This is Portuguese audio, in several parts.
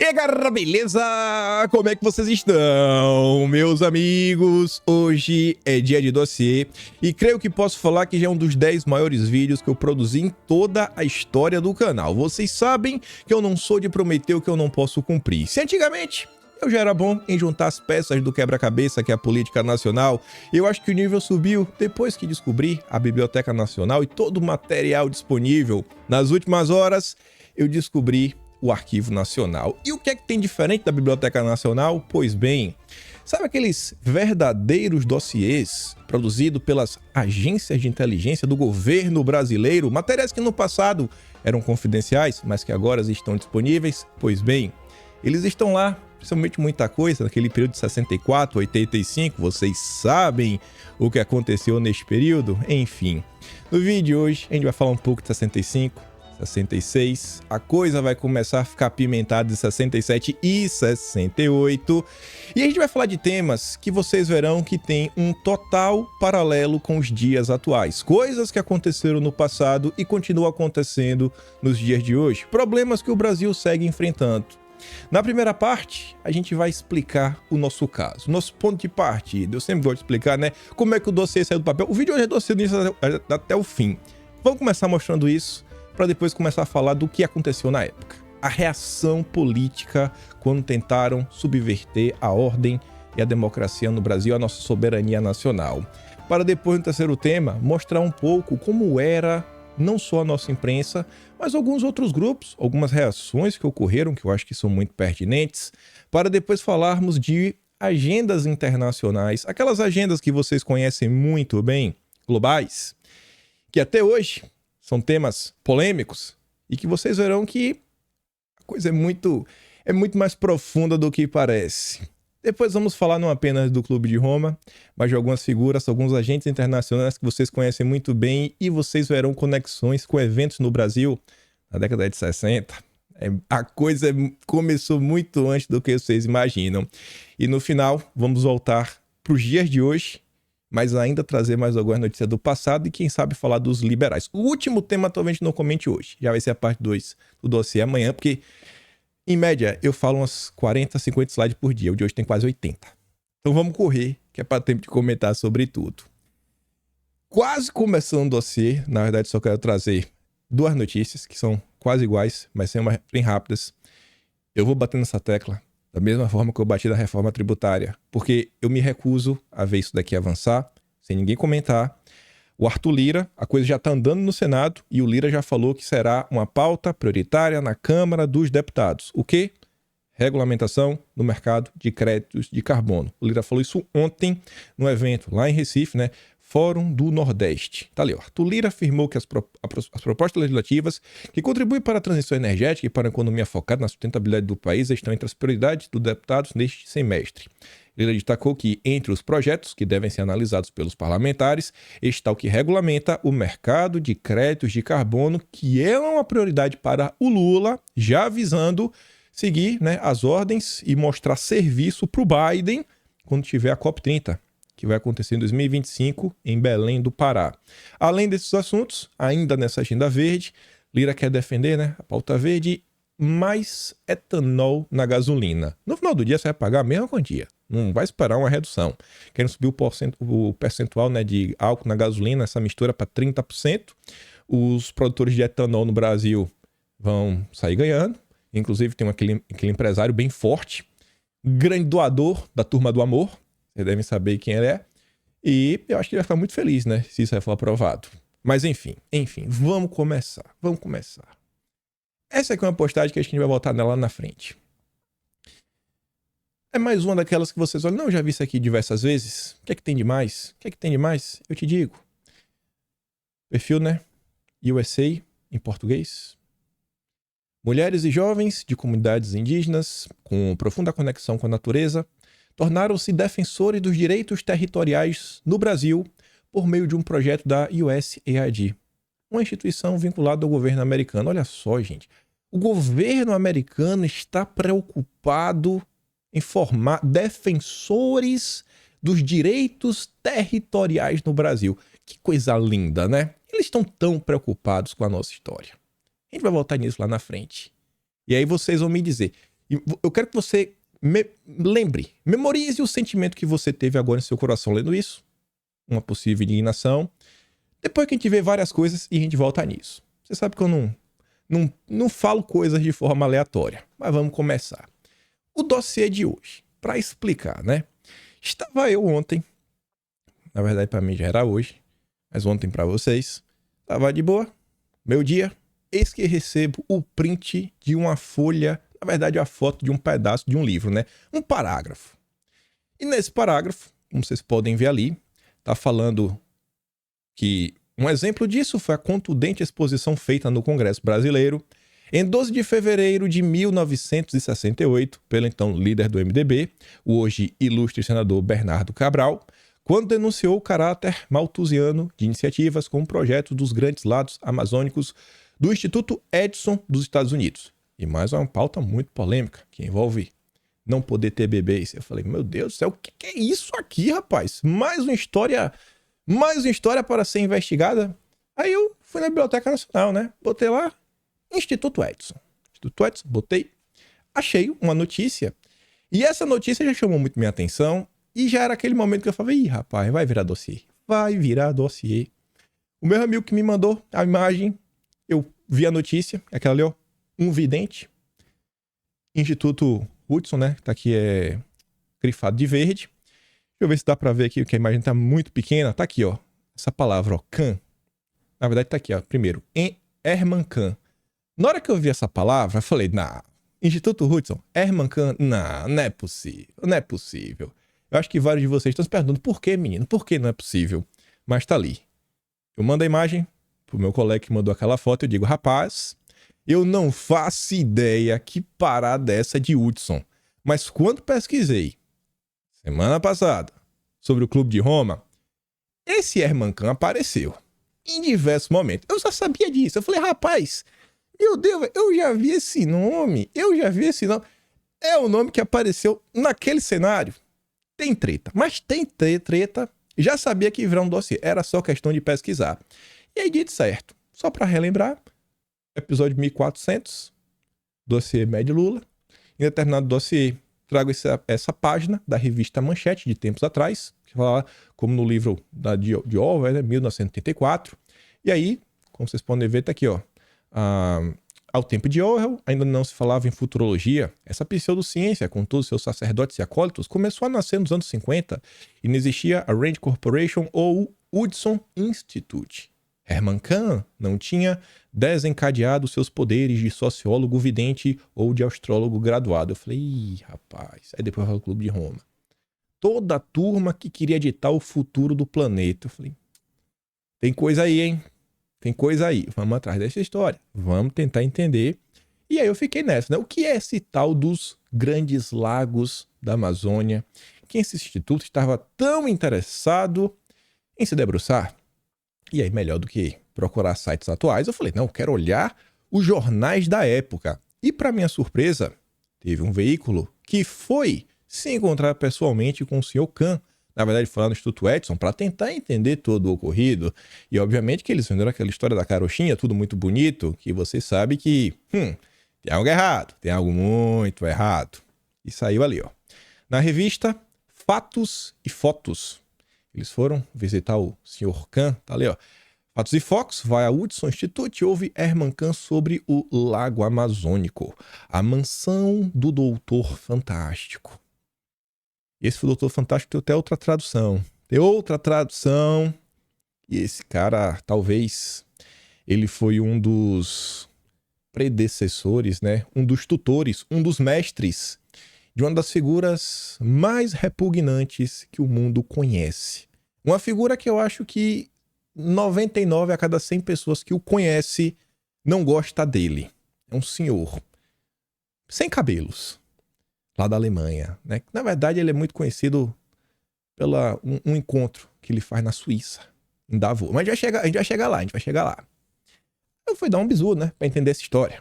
E aí, galera, beleza? Como é que vocês estão, meus amigos? Hoje é dia de dossiê e creio que posso falar que já é um dos 10 maiores vídeos que eu produzi em toda a história do canal. Vocês sabem que eu não sou de prometer o que eu não posso cumprir. Se antigamente eu já era bom em juntar as peças do quebra-cabeça que é a política nacional, eu acho que o nível subiu depois que descobri a Biblioteca Nacional e todo o material disponível. Nas últimas horas, eu descobri o Arquivo Nacional. E o que é que tem diferente da Biblioteca Nacional? Pois bem, sabe aqueles verdadeiros dossiês produzidos pelas agências de inteligência do governo brasileiro? Materiais que no passado eram confidenciais, mas que agora estão disponíveis? Pois bem, eles estão lá, principalmente muita coisa, naquele período de 64, 85, vocês sabem o que aconteceu neste período? Enfim, no vídeo de hoje a gente vai falar um pouco de 65, 66, a coisa vai começar a ficar apimentada de 67 e 68, e a gente vai falar de temas que vocês verão que tem um total paralelo com os dias atuais, coisas que aconteceram no passado e continuam acontecendo nos dias de hoje, problemas que o Brasil segue enfrentando. Na primeira parte, a gente vai explicar o nosso caso, nosso ponto de partida. Eu sempre gosto de explicar, né, como é que o dossiê saiu do papel. O vídeo hoje é dossiê até o fim. Vamos começar mostrando isso, para depois começar a falar do que aconteceu na época. A reação política quando tentaram subverter a ordem e a democracia no Brasil, a nossa soberania nacional. Para depois, no terceiro tema, mostrar um pouco como era não só a nossa imprensa, mas alguns outros grupos, algumas reações que ocorreram, que eu acho que são muito pertinentes, para depois falarmos de agendas internacionais, aquelas agendas que vocês conhecem muito bem, globais, que até hoje são temas polêmicos e que vocês verão que a coisa é muito mais profunda do que parece. Depois vamos falar não apenas do Clube de Roma, mas de algumas figuras, alguns agentes internacionais que vocês conhecem muito bem e vocês verão conexões com eventos no Brasil na década de 60. A coisa começou muito antes do que vocês imaginam. E no final, vamos voltar para os dias de hoje, mas ainda trazer mais algumas notícias do passado e quem sabe falar dos liberais. O último tema talvez a gente não comente hoje, já vai ser a parte 2 do dossiê amanhã, porque em média, eu falo umas 40, 50 slides por dia. O de hoje tem quase 80. Então vamos correr, que é para tempo de comentar sobre tudo. Quase começando o dossiê, na verdade só quero trazer duas notícias que são quase iguais, mas são bem rápidas. Eu vou bater nessa tecla da mesma forma que eu bati na reforma tributária, porque eu me recuso a ver isso daqui avançar, sem ninguém comentar. O Arthur Lira, a coisa já está andando no Senado e o Lira já falou que será uma pauta prioritária na Câmara dos Deputados. O quê? Regulamentação no mercado de créditos de carbono. O Lira falou isso ontem no evento lá em Recife, né? Fórum do Nordeste. Tá ali, ó. Arthur Lira afirmou que as propostas legislativas que contribuem para a transição energética e para a economia focada na sustentabilidade do país estão entre as prioridades dos deputados neste semestre. Ele destacou que, entre os projetos que devem ser analisados pelos parlamentares, está o que regulamenta o mercado de créditos de carbono, que é uma prioridade para o Lula, já visando seguir, né, as ordens e mostrar serviço para o Biden quando tiver a COP30, que vai acontecer em 2025 em Belém do Pará. Além desses assuntos, ainda nessa agenda verde, Lira quer defender, né, a pauta verde, mais etanol na gasolina. No final do dia, você vai pagar a mesma quantia. Não vai esperar uma redução. Querem subir o percentual, né, de álcool na gasolina, essa mistura para 30%. Os produtores de etanol no Brasil vão sair ganhando. Inclusive tem aquele empresário bem forte, grande doador da Turma do Amor. Vocês devem saber quem ele é. E eu acho que ele vai ficar muito feliz, né, se isso for aprovado. Mas enfim, vamos começar. Essa aqui é uma postagem que a gente vai voltar nela lá na frente. É mais uma daquelas que vocês olham, não, eu já vi isso aqui diversas vezes. O que é que tem de mais? Eu te digo. Perfil, né? USA, em português. Mulheres e jovens de comunidades indígenas, com profunda conexão com a natureza, tornaram-se defensores dos direitos territoriais no Brasil por meio de um projeto da USAID, uma instituição vinculada ao governo americano. Olha só, gente. O governo americano está preocupado em formar defensores dos direitos territoriais no Brasil. Que coisa linda, né? Eles estão tão preocupados com a nossa história. A gente vai voltar nisso lá na frente. E aí vocês vão me dizer, E eu quero que você memorize o sentimento que você teve agora em seu coração lendo isso. Uma possível indignação. Depois que a gente vê várias coisas e a gente volta nisso. Você sabe que eu não falo coisas de forma aleatória. Mas vamos começar. O dossiê de hoje, para explicar, né? Estava eu ontem, na verdade para mim já era hoje, mas ontem para vocês, estava de boa, meu dia, eis que recebo o print de uma folha, na verdade a foto de um pedaço de um livro, né? Um parágrafo. E nesse parágrafo, como vocês podem ver ali, tá falando que um exemplo disso foi a contundente exposição feita no Congresso Brasileiro em 12 de fevereiro de 1968, pelo então líder do MDB, o hoje ilustre senador Bernardo Cabral, quando denunciou o caráter malthusiano de iniciativas com o projeto dos Grandes Lagos Amazônicos do Instituto Edison dos Estados Unidos. E mais uma pauta muito polêmica, que envolve não poder ter bebês. Eu falei, meu Deus do céu, o que é isso aqui, rapaz? Mais uma história para ser investigada? Aí eu fui na Biblioteca Nacional, né? Botei lá, Instituto Edison. Instituto Edison, botei, achei uma notícia. E essa notícia já chamou muito minha atenção. E já era aquele momento que eu falei, ih, rapaz, vai virar dossiê. Vai virar dossiê. O meu amigo que me mandou a imagem, eu vi a notícia, aquela ali, ó, um vidente. Instituto Hudson, né? Tá aqui, é grifado de verde. Deixa eu ver se dá pra ver aqui, que a imagem tá muito pequena. Tá aqui, ó. Essa palavra, ó, Kahn. Na verdade, tá aqui, ó. Primeiro, Hermann Kahn. Na hora que eu vi essa palavra, eu falei, Instituto Hudson, Hermann Kahn, não é possível, não é possível. Eu acho que vários de vocês estão se perguntando, por que, menino? Por que não é possível? Mas tá ali. Eu mando a imagem pro meu colega que mandou aquela foto, eu digo, rapaz, eu não faço ideia que parada é essa de Hudson. Mas quando pesquisei, semana passada, sobre o Clube de Roma, esse Hermann Kahn apareceu em diversos momentos. Eu já sabia disso. Eu falei, rapaz, meu Deus, eu já vi esse nome. É o nome que apareceu naquele cenário. Tem treta, mas tem treta. Já sabia que ia virar um dossiê. Era só questão de pesquisar. E aí, dito certo. Só para relembrar, episódio 1400, dossiê Med Lula. Em determinado dossiê, trago essa página da revista Manchete, de tempos atrás, que fala como no livro de Orwell, né, 1984. E aí, como vocês podem ver, tá aqui, ó. Ao tempo de Orwell, ainda não se falava em futurologia. Essa pseudociência, com todos os seus sacerdotes e acólitos, começou a nascer nos anos 50 e não existia a Rand Corporation ou o Hudson Institute. Hermann Kahn não tinha desencadeado seus poderes de sociólogo vidente ou de astrólogo graduado. Eu falei, ih, rapaz. Aí depois vai o Clube de Roma. Toda a turma que queria ditar o futuro do planeta. Eu falei, tem coisa aí, hein? Tem coisa aí, vamos atrás dessa história, vamos tentar entender. E aí eu fiquei nessa, né? O que é esse tal dos Grandes Lagos da Amazônia? Que esse instituto estava tão interessado em se debruçar? E aí, melhor do que procurar sites atuais, eu falei, não, eu quero olhar os jornais da época. E para minha surpresa, teve um veículo que foi se encontrar pessoalmente com o Sr. Kahn. Na verdade, foi lá no Instituto Edison para tentar entender todo o ocorrido. E, obviamente, que eles venderam aquela história da carochinha, tudo muito bonito, que você sabe que tem algo errado, tem algo muito errado. E saiu ali, ó. Na revista Fatos e Fotos. Eles foram visitar o Sr. Kahn, tá ali, ó. Fatos e Fotos, vai ao Hudson Institute e ouve Hermann Kahn sobre o Lago Amazônico, a mansão do Doutor Fantástico. E esse Doutor Fantástico tem até outra tradução. E esse cara, talvez, ele foi um dos predecessores, né? Um dos tutores, um dos mestres de uma das figuras mais repugnantes que o mundo conhece. Uma figura que eu acho que 99 a cada 100 pessoas que o conhece não gosta dele. É um senhor sem cabelos. Lá da Alemanha, né? Na verdade, ele é muito conhecido pela um encontro que ele faz na Suíça, em Davos. Mas a gente vai chegar lá. Eu fui dar um bisu, né? Para entender essa história.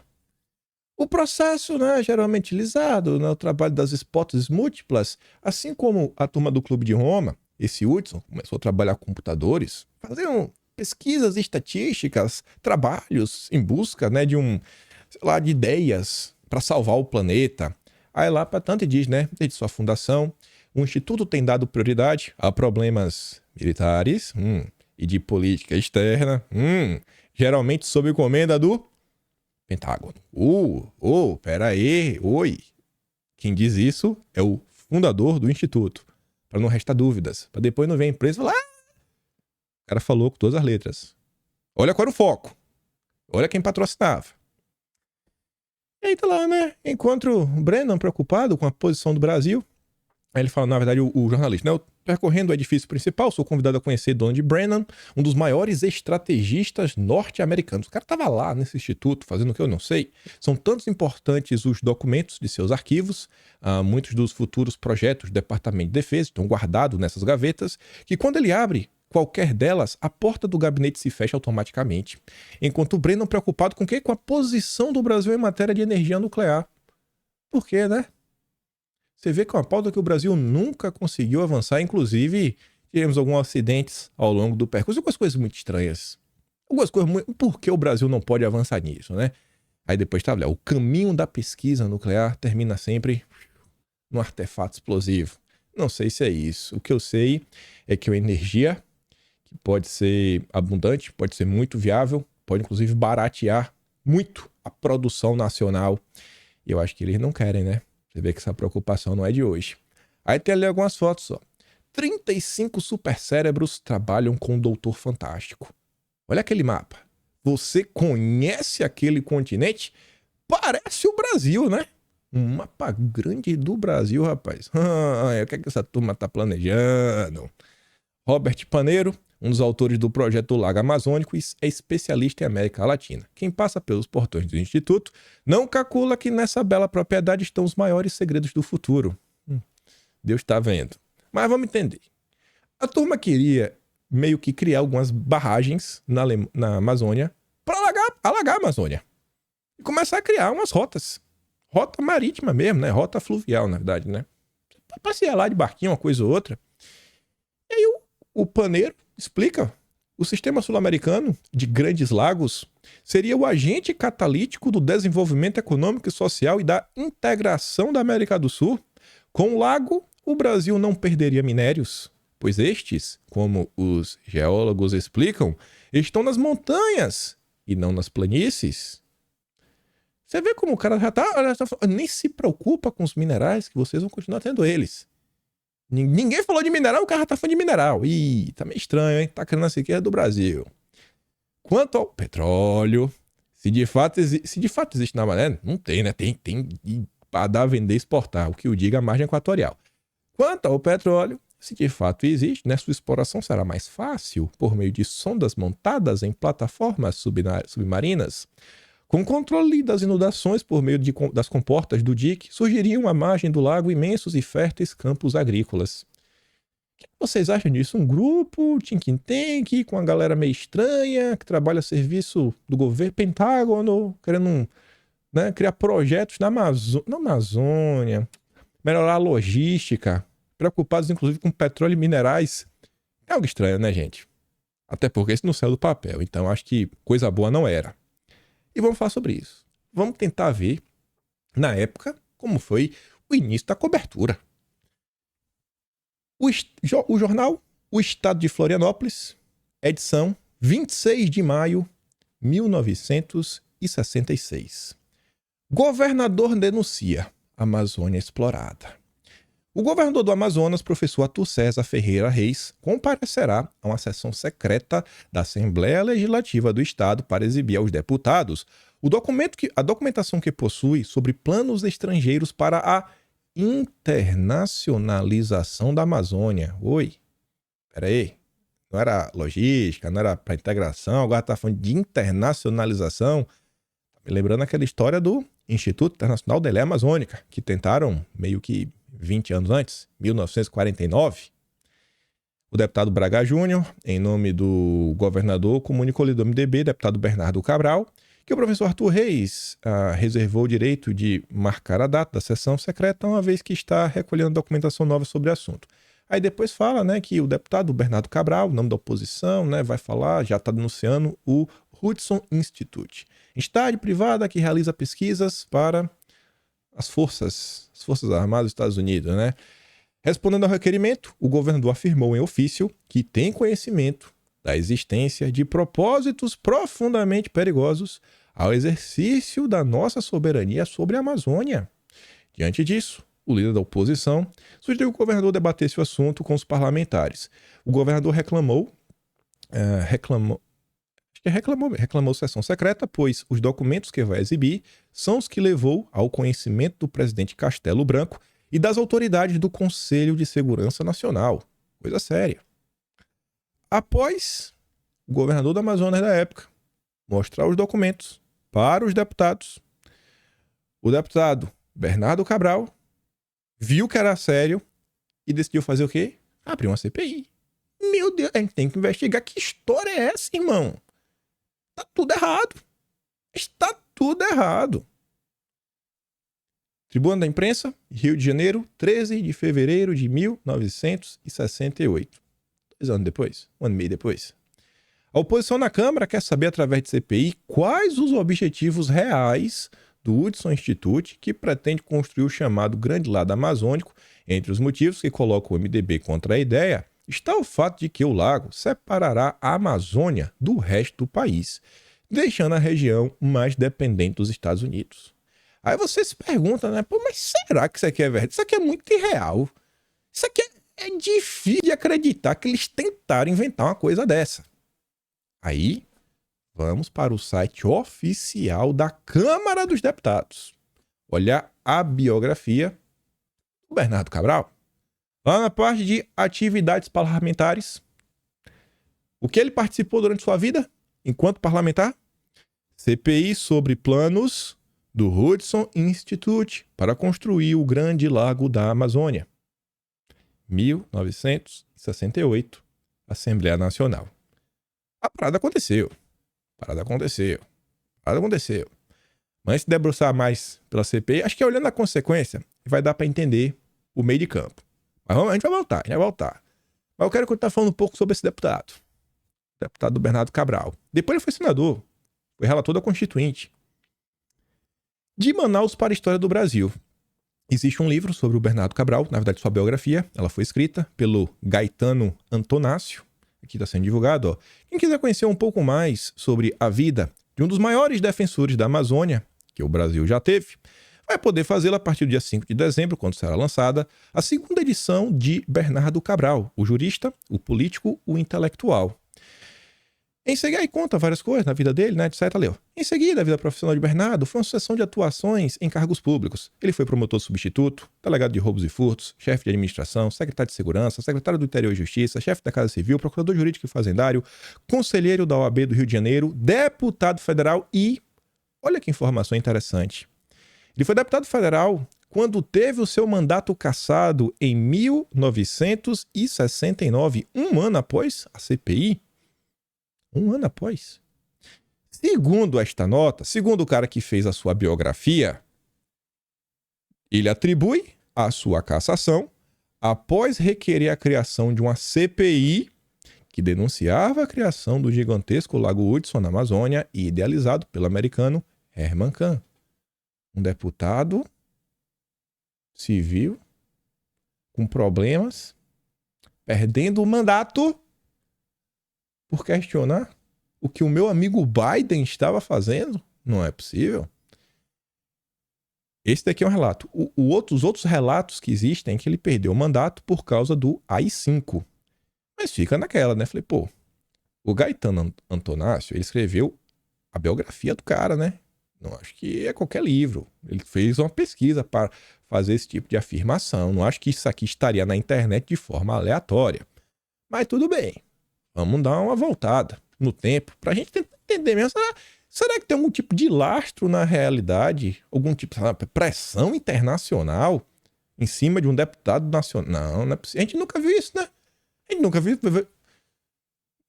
O processo, né? Geralmente utilizado no trabalho das hipóteses múltiplas, assim como a turma do Clube de Roma, esse Hudson começou a trabalhar com computadores, faziam pesquisas estatísticas, trabalhos em busca, né? De de ideias para salvar o planeta. Aí lá para tanto diz, né? Desde sua fundação, o Instituto tem dado prioridade a problemas militares e de política externa, geralmente sob encomenda do Pentágono. Pera aí, oi. Quem diz isso é o fundador do Instituto, para não restar dúvidas, para depois não ver a empresa e falar, o cara falou com todas as letras. Olha qual era o foco. Olha quem patrocinava. E aí tá lá, né? Encontro o Brennan preocupado com a posição do Brasil. Aí ele fala, na verdade, o jornalista, né? Percorrendo o edifício principal, sou convidado a conhecer Donald Brennan, um dos maiores estrategistas norte-americanos. O cara estava lá nesse instituto fazendo o que eu não sei. São tantos importantes os documentos de seus arquivos, muitos dos futuros projetos do Departamento de Defesa estão guardados nessas gavetas, que quando ele abre qualquer delas, a porta do gabinete se fecha automaticamente. Enquanto o Brennan preocupado com o quê? Com a posição do Brasil em matéria de energia nuclear. Por quê, né? Você vê que é uma pauta que o Brasil nunca conseguiu avançar, inclusive tivemos alguns acidentes ao longo do percurso, algumas coisas muito estranhas. Por que o Brasil não pode avançar nisso, né? Aí depois tá, o caminho da pesquisa nuclear termina sempre num artefato explosivo. Não sei se é isso. O que eu sei é que a energia, que pode ser abundante, pode ser muito viável, pode inclusive baratear muito a produção nacional. E eu acho que eles não querem, né? Você vê que essa preocupação não é de hoje. Aí tem ali algumas fotos, ó. 35 supercérebros trabalham com o Doutor Fantástico. Olha aquele mapa. Você conhece aquele continente? Parece o Brasil, né? Um mapa grande do Brasil, rapaz. O que é que essa turma tá planejando? Robert Paneiro, um dos autores do projeto do Lago Amazônico, é especialista em América Latina. Quem passa pelos portões do Instituto não calcula que nessa bela propriedade estão os maiores segredos do futuro. Deus está vendo. Mas vamos entender. A turma queria meio que criar algumas barragens na Amazônia para alagar a Amazônia. E começar a criar umas rotas. Rota marítima mesmo, né? Rota fluvial, na verdade, né? Pra passear lá de barquinho, uma coisa ou outra. E aí o Paneiro explica, o sistema sul-americano de grandes lagos seria o agente catalítico do desenvolvimento econômico e social e da integração da América do Sul. Com o lago, o Brasil não perderia minérios, pois estes, como os geólogos explicam, estão nas montanhas e não nas planícies. Você vê como o cara já nem se preocupa com os minerais, que vocês vão continuar tendo eles. Ninguém falou de mineral, o cara tá falando de mineral. Ih, tá meio estranho, hein? Tá querendo a riqueza do Brasil. Quanto ao petróleo, se de fato existe na maré, não tem, né? Tem para dar, vender, exportar, o que o diga a margem equatorial. Quanto ao petróleo, se de fato existe, né? Sua exploração será mais fácil por meio de sondas montadas em plataformas submarinas. Com controle das inundações por meio das comportas do dique, surgiriam à margem do lago imensos e férteis campos agrícolas. O que vocês acham disso? Um grupo, think tank, com uma galera meio estranha, que trabalha a serviço do governo, Pentágono, querendo criar projetos na Amazônia, melhorar a logística, preocupados inclusive com petróleo e minerais. É algo estranho, né, gente? Até porque isso não saiu do papel, então acho que coisa boa não era. E vamos falar sobre isso. Vamos tentar ver, na época, como foi o início da cobertura. O jornal O Estado de Florianópolis, edição 26 de maio de 1966. Governador denuncia Amazônia explorada. O governador do Amazonas, professor Arthur César Ferreira Reis, comparecerá a uma sessão secreta da Assembleia Legislativa do Estado para exibir aos deputados a documentação que possui sobre planos estrangeiros para a internacionalização da Amazônia. Oi, peraí, não era logística, não era para integração, agora está falando de internacionalização. Me lembrando aquela história do Instituto Internacional da Lei Amazônica, que tentaram meio que 20 anos antes, 1949. O deputado Braga Júnior, em nome do governador, comunicou ao líder do MDB, deputado Bernardo Cabral, que o professor Arthur Reis reservou o direito de marcar a data da sessão secreta, uma vez que está recolhendo documentação nova sobre o assunto. Aí depois fala, né, que o deputado Bernardo Cabral, nome da oposição, né, vai falar, já está denunciando o Hudson Institute, entidade privada que realiza pesquisas para as Forças Armadas dos Estados Unidos, né? Respondendo ao requerimento, o governador afirmou em ofício que tem conhecimento da existência de propósitos profundamente perigosos ao exercício da nossa soberania sobre a Amazônia. Diante disso, o líder da oposição sugeriu que o governador debatesse o assunto com os parlamentares. O governador reclamou sessão secreta, pois os documentos que vai exibir são os que levou ao conhecimento do presidente Castelo Branco e das autoridades do Conselho de Segurança Nacional. Coisa séria. Após o governador do Amazonas da época mostrar os documentos para os deputados, o deputado Bernardo Cabral viu que era sério e decidiu fazer o quê? Abrir uma CPI. Meu Deus, a gente tem que investigar. Que história é essa, irmão? Tá tudo errado. Está tudo errado. Tribuna da Imprensa, Rio de Janeiro, 13 de fevereiro de 1968. 2 anos depois, 1 ano e meio depois. A oposição na Câmara quer saber, através de CPI, quais os objetivos reais do Hudson Institute, que pretende construir o chamado Grande Lago Amazônico. Entre os motivos que colocam o MDB contra a ideia está o fato de que o lago separará a Amazônia do resto do país, deixando a região mais dependente dos Estados Unidos. Aí você se pergunta, né? Pô, mas será que isso aqui é verdade? Isso aqui é muito irreal. Isso aqui é difícil de acreditar que eles tentaram inventar uma coisa dessa. Aí, vamos para o site oficial da Câmara dos Deputados. Olhar a biografia do Bernardo Cabral. Lá na parte de atividades parlamentares, o que ele participou durante sua vida enquanto parlamentar? CPI sobre planos do Hudson Institute para construir o Grande Lago da Amazônia. 1968, Assembleia Nacional. A parada aconteceu. Mas antes de debruçar mais pela CPI, acho que olhando a consequência, vai dar para entender o meio de campo. Mas a gente vai voltar. Mas eu quero continuar falando um pouco sobre esse deputado. O deputado Bernardo Cabral. Depois ele foi senador. Foi relator da Constituinte. De Manaus para a História do Brasil. Existe um livro sobre o Bernardo Cabral, na verdade sua biografia. Ela foi escrita pelo Gaetano Antonácio. Aqui está sendo divulgado. Ó. Quem quiser conhecer um pouco mais sobre a vida de um dos maiores defensores da Amazônia, que o Brasil já teve, vai poder fazê-lo a partir do dia 5 de dezembro, quando será lançada a segunda edição de Bernardo Cabral, o jurista, o político, o intelectual. Em seguida, aí conta várias coisas na vida dele, né, etc. Em seguida, a vida profissional de Bernardo foi uma sucessão de atuações em cargos públicos. Ele foi promotor substituto, delegado de roubos e furtos, chefe de administração, secretário de segurança, secretário do Interior e Justiça, chefe da Casa Civil, procurador jurídico e fazendário, conselheiro da OAB do Rio de Janeiro, deputado federal e... Olha que informação interessante. Ele foi deputado federal quando teve o seu mandato cassado em 1969, um ano após a CPI. Um ano após. Segundo esta nota, segundo o cara que fez a sua biografia, ele atribui a sua cassação após requerer a criação de uma CPI que denunciava a criação do gigantesco Lago Hudson na Amazônia e idealizado pelo americano Herman Kahn. Um deputado civil com problemas, perdendo o mandato por questionar o que o meu amigo Biden estava fazendo? Não é possível. Esse daqui é um relato. Os outros relatos que existem é que ele perdeu o mandato por causa do AI-5. Mas fica naquela, né? Falei, pô, o Gaetano Antonácio, ele escreveu a biografia do cara, né? Não acho que é qualquer livro. Ele fez uma pesquisa para fazer esse tipo de afirmação. Não acho que isso aqui estaria na internet de forma aleatória. Mas tudo bem. Vamos dar uma voltada no tempo para a gente tentar entender mesmo. Será que tem algum tipo de lastro na realidade? Algum tipo de pressão internacional em cima de um deputado nacional? Não é possível. A gente nunca viu isso, né? A gente nunca viu.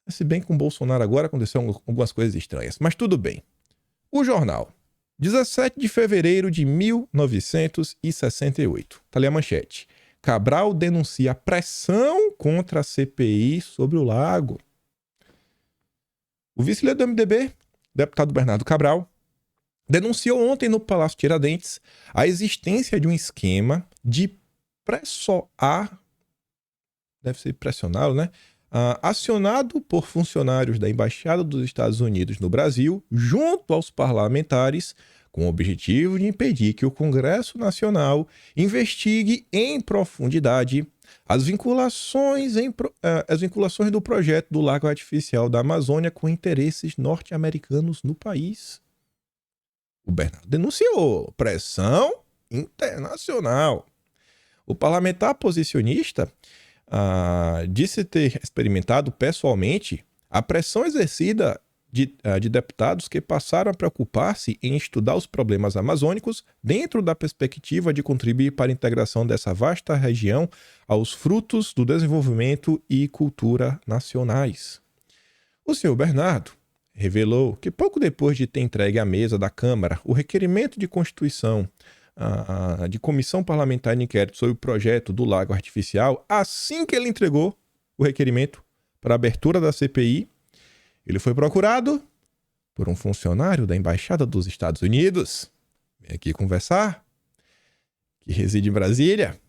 Se bem que com o Bolsonaro agora aconteceu algumas coisas estranhas. Mas tudo bem. O jornal. 17 de fevereiro de 1968. Tá ali a manchete. Cabral denuncia pressão contra a CPI sobre o lago. O vice-líder do MDB, deputado Bernardo Cabral, denunciou ontem no Palácio Tiradentes a existência de um esquema de deve ser pressioná-lo, né? Acionado por funcionários da Embaixada dos Estados Unidos no Brasil, junto aos parlamentares, com o objetivo de impedir que o Congresso Nacional investigue em profundidade as vinculações do projeto do Lago Artificial da Amazônia com interesses norte-americanos no país. O Bernardo denunciou pressão internacional. O parlamentar posicionista disse ter experimentado pessoalmente a pressão exercida de deputados que passaram a preocupar-se em estudar os problemas amazônicos dentro da perspectiva de contribuir para a integração dessa vasta região aos frutos do desenvolvimento e cultura nacionais. O senhor Bernardo revelou que pouco depois de ter entregue à mesa da Câmara o requerimento de constituição de comissão parlamentar de inquérito sobre o projeto do Lago Artificial, assim que ele entregou o requerimento para a abertura da CPI, ele foi procurado por um funcionário da Embaixada dos Estados Unidos, vem aqui conversar, que reside em Brasília,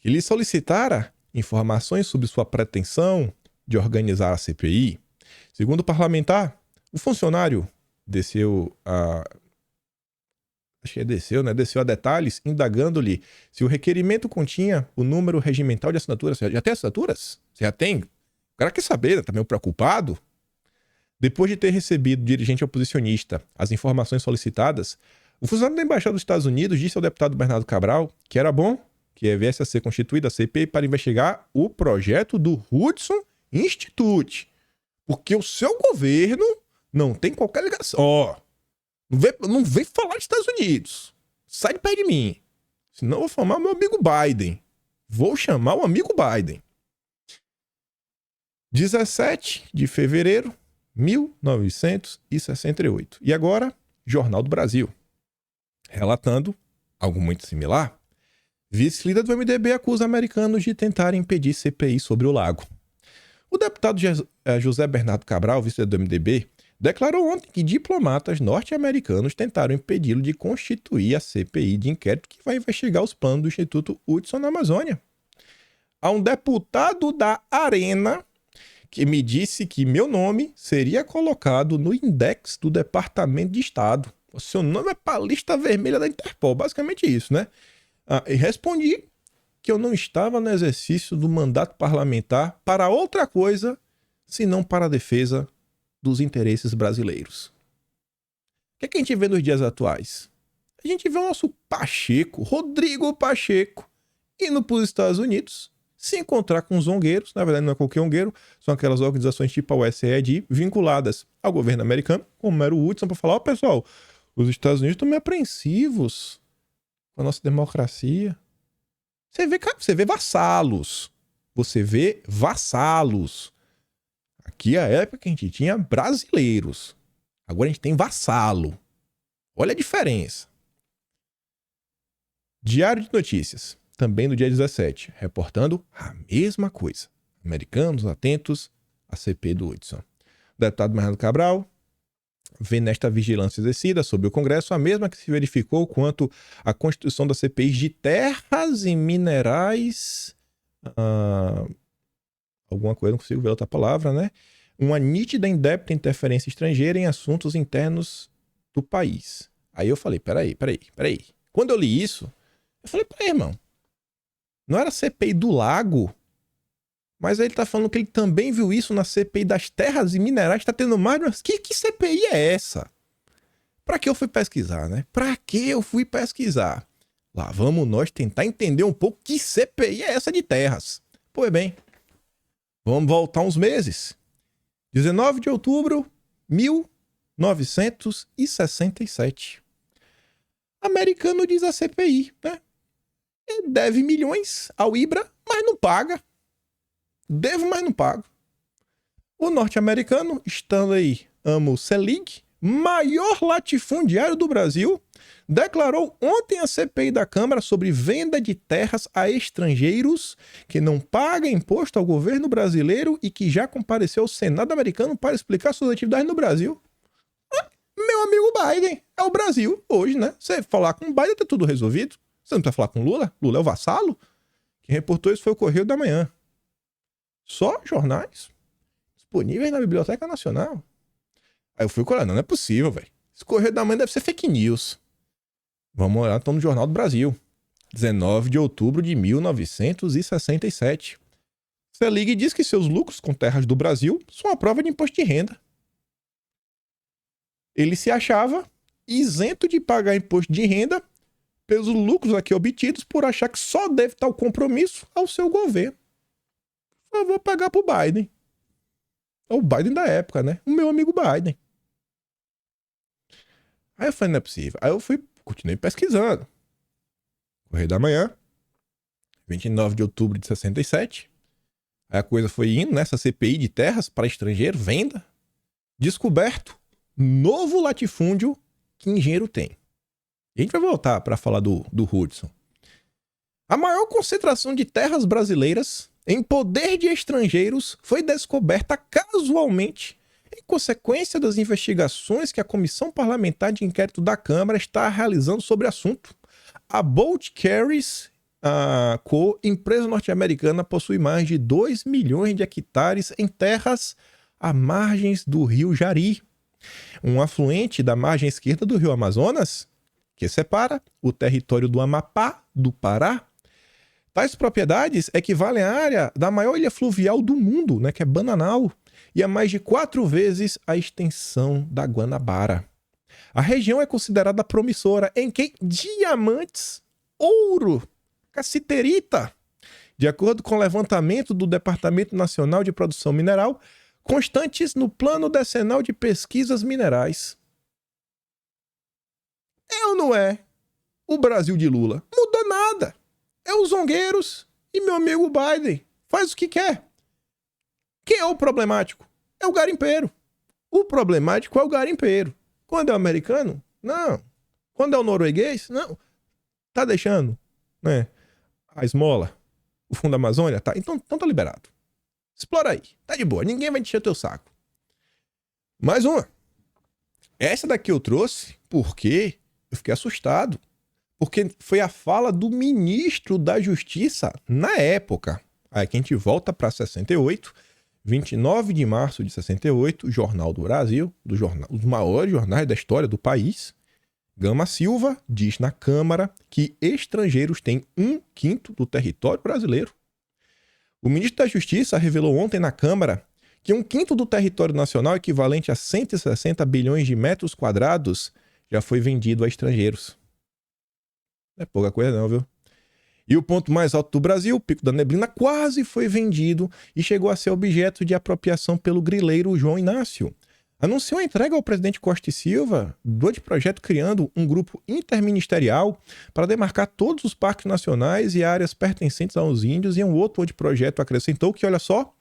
que lhe solicitara informações sobre sua pretensão de organizar a CPI. Segundo o parlamentar, o funcionário desceu a detalhes, indagando-lhe se o requerimento continha o número regimental de assinaturas. Já tem assinaturas? Você já tem? O cara quer saber, está meio preocupado. Depois de ter recebido do dirigente oposicionista as informações solicitadas, o funcionário da Embaixada dos Estados Unidos disse ao deputado Bernardo Cabral que era bom que viesse a ser constituída a CPI para investigar o projeto do Hudson Institute, porque o seu governo não tem qualquer ligação. Não vem falar dos Estados Unidos. Sai de perto de mim. Senão eu vou chamar o meu amigo Biden. Vou chamar o amigo Biden. 17 de fevereiro de 1968. E agora, Jornal do Brasil. Relatando algo muito similar. Vice-líder do MDB acusa americanos de tentarem impedir CPI sobre o lago. O deputado José Bernardo Cabral, vice-líder do MDB, declarou ontem que diplomatas norte-americanos tentaram impedi-lo de constituir a CPI de inquérito que vai investigar os planos do Instituto Hudson na Amazônia. Há um deputado da Arena que me disse que meu nome seria colocado no index do Departamento de Estado. O seu nome é para a lista vermelha da Interpol, basicamente isso, né? E respondi que eu não estava no exercício do mandato parlamentar para outra coisa, senão para a defesa dos interesses brasileiros. O que é que a gente vê nos dias atuais? A gente vê o nosso Pacheco, Rodrigo Pacheco, indo para os Estados Unidos, se encontrar com os zongueiros, na verdade não é qualquer zongueiro, são aquelas organizações tipo a USAID, vinculadas ao governo americano, como era o Hudson, para falar, pessoal, os Estados Unidos estão meio apreensivos com a nossa democracia. Você vê vassalos. Você vê vassalos. Aqui é a época que a gente tinha brasileiros. Agora a gente tem vassalo. Olha a diferença. Diário de Notícias, também do dia 17, reportando a mesma coisa. Americanos atentos à CPI do Hudson. O deputado Bernardo Cabral vê nesta vigilância exercida sobre o Congresso a mesma que se verificou quanto à constituição da CPI de terras e minerais... alguma coisa, não consigo ver outra palavra, né? Uma nítida e indébita interferência estrangeira em assuntos internos do país. Aí eu falei, peraí. Quando eu li isso, eu falei, peraí, irmão, não era CPI do lago? Mas aí ele tá falando que ele também viu isso na CPI das terras e minerais, tá tendo mais... Que CPI é essa? Pra que eu fui pesquisar, né? Lá vamos nós tentar entender um pouco que CPI é essa de terras. Pois bem, vamos voltar uns meses. 19 de outubro de 1967. Americano diz a CPI, né? Ele deve milhões ao IBRA, mas não paga. Devo, mas não pago. O norte-americano, Stanley Amo Selig, maior latifundiário do Brasil, declarou ontem à CPI da Câmara sobre venda de terras a estrangeiros que não pagam imposto ao governo brasileiro e que já compareceu ao Senado americano para explicar suas atividades no Brasil. Meu meu amigo Biden. É o Brasil hoje, né? Você falar com o Biden, tá tudo resolvido. Você não precisa falar com o Lula? Lula é o vassalo? Quem reportou isso foi o Correio da Manhã. Só jornais disponíveis na Biblioteca Nacional. Aí eu fui olhando, não é possível, velho. Esse Correio da Manhã deve ser fake news. Vamos olhar, estão no Jornal do Brasil. 19 de outubro de 1967. Você liga e diz que seus lucros com terras do Brasil são a prova de imposto de renda. Ele se achava isento de pagar imposto de renda pelos lucros aqui obtidos por achar que só deve estar o compromisso ao seu governo. Eu vou pagar pro Biden. É o Biden da época, né? O meu amigo Biden. Aí eu falei, não é possível. Aí eu continuei pesquisando. Correio da Manhã, 29 de outubro de 67. Aí a coisa foi indo nessa CPI de terras para estrangeiro, venda. Descoberto novo latifúndio que engenheiro tem. E a gente vai voltar para falar do Hudson. A maior concentração de terras brasileiras em poder de estrangeiros foi descoberta casualmente em consequência das investigações que a Comissão Parlamentar de Inquérito da Câmara está realizando sobre o assunto. A Bolt Carriers Co., empresa norte-americana, possui mais de 2 milhões de hectares em terras à margens do rio Jari, um afluente da margem esquerda do rio Amazonas, que separa o território do Amapá do Pará. Tais propriedades equivalem à área da maior ilha fluvial do mundo, né, que é Bananal, e a mais de 4 vezes a extensão da Guanabara. A região é considerada promissora em que diamantes, ouro, cassiterita, de acordo com o levantamento do Departamento Nacional de Produção Mineral, constantes no Plano Decenal de Pesquisas Minerais. É ou não é? O Brasil de Lula mudou nada. É os zongueiros e meu amigo Biden. Faz o que quer. Quem é o problemático? É o garimpeiro. O problemático é o garimpeiro. Quando é o americano? Não. Quando é o norueguês? Não. Tá deixando, né? A esmola, o fundo da Amazônia, tá? Então tá liberado. Explora aí. Tá de boa. Ninguém vai encher o teu saco. Mais uma. Essa daqui eu trouxe porque eu fiquei assustado. Porque foi a fala do ministro da Justiça na época. Aí que a gente volta para 68, 29 de março de 68, Jornal do Brasil, dos maiores jornais da história do país. Gama Silva diz na Câmara que estrangeiros têm 1/5 do território brasileiro. O ministro da Justiça revelou ontem na Câmara que 1/5 do território nacional, equivalente a 160 bilhões de metros quadrados, já foi vendido a estrangeiros. Não é pouca coisa não, viu? E o ponto mais alto do Brasil, o Pico da Neblina, quase foi vendido e chegou a ser objeto de apropriação pelo grileiro João Inácio. Anunciou a entrega ao presidente Costa e Silva do anteprojeto criando um grupo interministerial para demarcar todos os parques nacionais e áreas pertencentes aos índios, e um outro anteprojeto acrescentou que, olha só,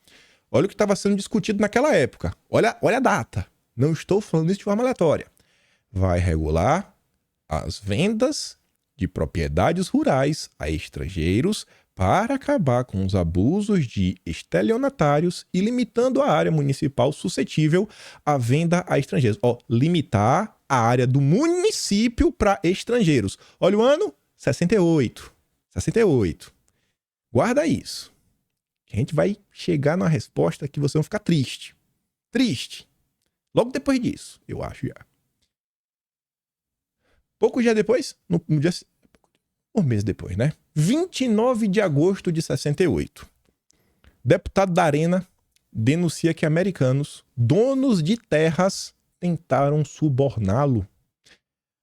olha o que estava sendo discutido naquela época. Olha a data. Não estou falando isso de forma aleatória. Vai regular as vendas de propriedades rurais a estrangeiros para acabar com os abusos de estelionatários e limitando a área municipal suscetível à venda a estrangeiros. Limitar a área do município para estrangeiros. Olha o ano, 68. 68. Guarda isso. A gente vai chegar numa resposta que vocês vão ficar triste. Triste. Logo depois disso, eu acho já. Poucos dias depois, um mês depois, né? 29 de agosto de 68. Deputado da Arena denuncia que americanos, donos de terras, tentaram suborná-lo.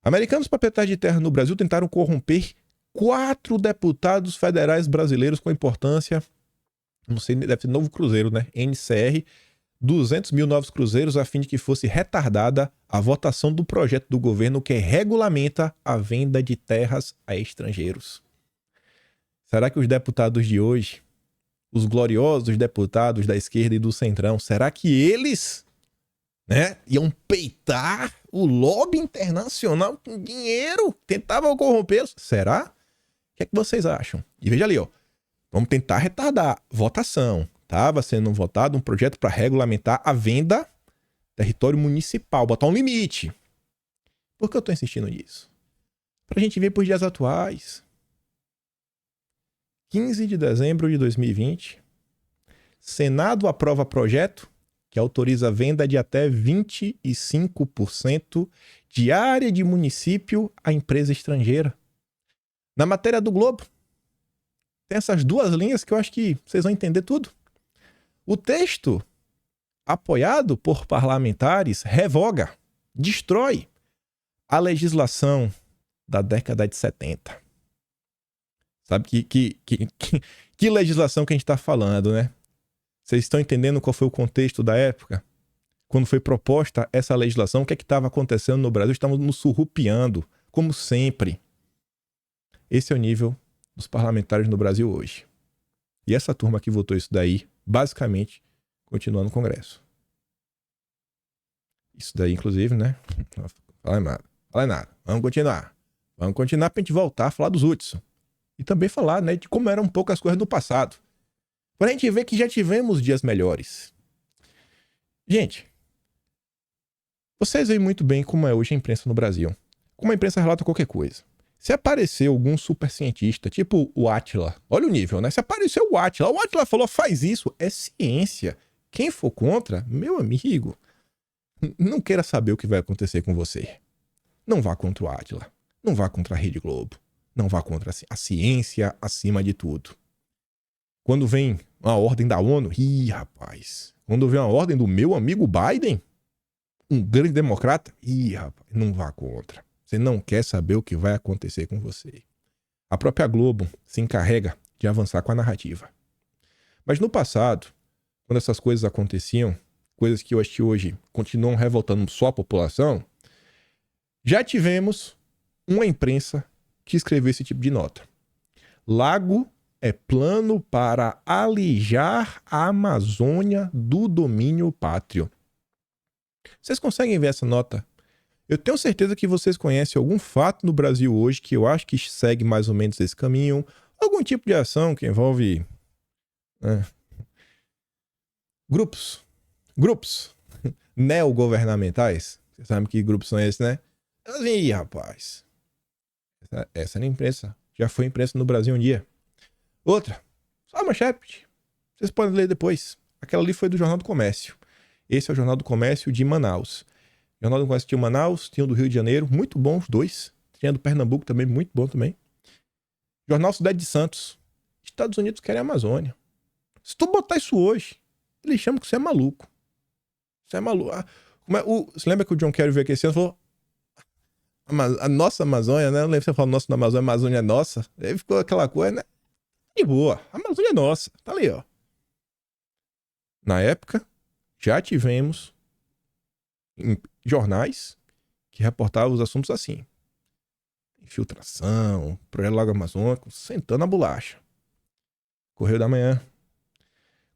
Americanos proprietários de terra no Brasil tentaram corromper 4 deputados federais brasileiros com importância, não sei, deve ser novo cruzeiro, né? NCR, 200 mil novos cruzeiros a fim de que fosse retardada a votação do projeto do governo que regulamenta a venda de terras a estrangeiros. Será que os deputados de hoje, os gloriosos deputados da esquerda e do centrão, será que eles, né, iam peitar o lobby internacional com dinheiro? Tentavam corrompê-los? Será? O que é que vocês acham? E veja ali, vamos tentar retardar votação. Estava sendo votado um projeto para regulamentar a venda território municipal, botar um limite. Por que eu estou insistindo nisso? Para a gente ver para os dias atuais. 15 de dezembro de 2020, Senado aprova projeto que autoriza a venda de até 25% de área de município a empresa estrangeira. Na matéria do Globo, tem essas duas linhas que eu acho que vocês vão entender tudo. O texto, apoiado por parlamentares, revoga, destrói a legislação da década de 70. Sabe que legislação que a gente está falando, né? Vocês estão entendendo qual foi o contexto da época? Quando foi proposta essa legislação, o que é que estava acontecendo no Brasil? Estávamos nos surrupiando, como sempre. Esse é o nível dos parlamentares no Brasil hoje. E essa turma que votou isso daí, basicamente, continua no Congresso. Isso daí, inclusive, né? Fala nada. Vamos continuar pra gente voltar a falar dos Hudson. E também falar, né, de como eram um pouco as coisas do passado. Pra gente ver que já tivemos dias melhores. Gente, vocês veem muito bem como é hoje a imprensa no Brasil. Como a imprensa relata qualquer coisa. Se aparecer algum super cientista, tipo o Átila, olha o nível, né? Se apareceu o Átila falou, faz isso, é ciência. Quem for contra, meu amigo, não queira saber o que vai acontecer com você. Não vá contra o Átila. Não vá contra a Rede Globo. Não vá contra a ciência acima de tudo. Quando vem uma ordem da ONU, rapaz. Quando vem uma ordem do meu amigo Biden, um grande democrata, rapaz, não vá contra. Você não quer saber o que vai acontecer com você. A própria Globo se encarrega de avançar com a narrativa. Mas no passado, quando essas coisas aconteciam, coisas que eu acho que hoje continuam revoltando só a população, já tivemos uma imprensa que escreveu esse tipo de nota. Lago é plano para alijar a Amazônia do domínio pátrio. Vocês conseguem ver essa nota? Eu tenho certeza que vocês conhecem algum fato no Brasil hoje que eu acho que segue mais ou menos esse caminho. Algum tipo de ação que envolve grupos neogovernamentais. Vocês sabem que grupos são esses, né? Ih, rapaz. Essa era a imprensa. Já foi imprensa no Brasil um dia. Outra. Só a manchete. Vocês podem ler depois. Aquela ali foi do Jornal do Comércio. Esse é o Jornal do Comércio de Manaus. O Jornal do Comércio tinha o Manaus, tinha o do Rio de Janeiro. Muito bom os dois. Tinha do Pernambuco também, muito bom também. Jornal Cidade de Santos. Estados Unidos querem a Amazônia. Se tu botar isso hoje, eles chamam que você é maluco. Você é maluco. Você lembra que o John Kerry veio aqui esse ano e falou: a nossa Amazônia, né? Eu não lembro se você falou nossa na Amazônia, a Amazônia é nossa. Aí ficou aquela coisa, né? De boa. A Amazônia é nossa. Tá ali, ó. Na época, já tivemos jornais que reportavam os assuntos assim. Infiltração, projeto Lago Amazônico, sentando a bolacha. Correio da Manhã.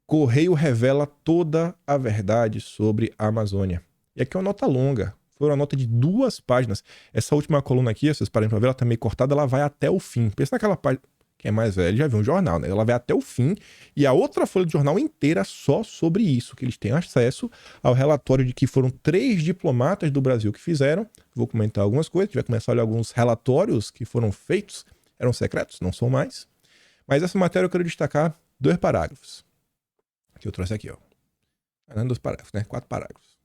Correio revela toda a verdade sobre a Amazônia. E aqui é uma nota longa. Foi uma nota de 2 páginas. Essa última coluna aqui, vocês parem pra ver, ela tá meio cortada, ela vai até o fim. Pensa naquela página. Quem é mais velho já viu um jornal, né? Ela vai até o fim. E a outra folha do jornal inteira só sobre isso, que eles têm acesso ao relatório de que foram 3 diplomatas do Brasil que fizeram. Vou comentar algumas coisas. A gente vai começar a olhar alguns relatórios que foram feitos. Eram secretos, não são mais. Mas essa matéria eu quero destacar 2 parágrafos. Que eu trouxe aqui, ó. Não 2 parágrafos, né? 4 parágrafos.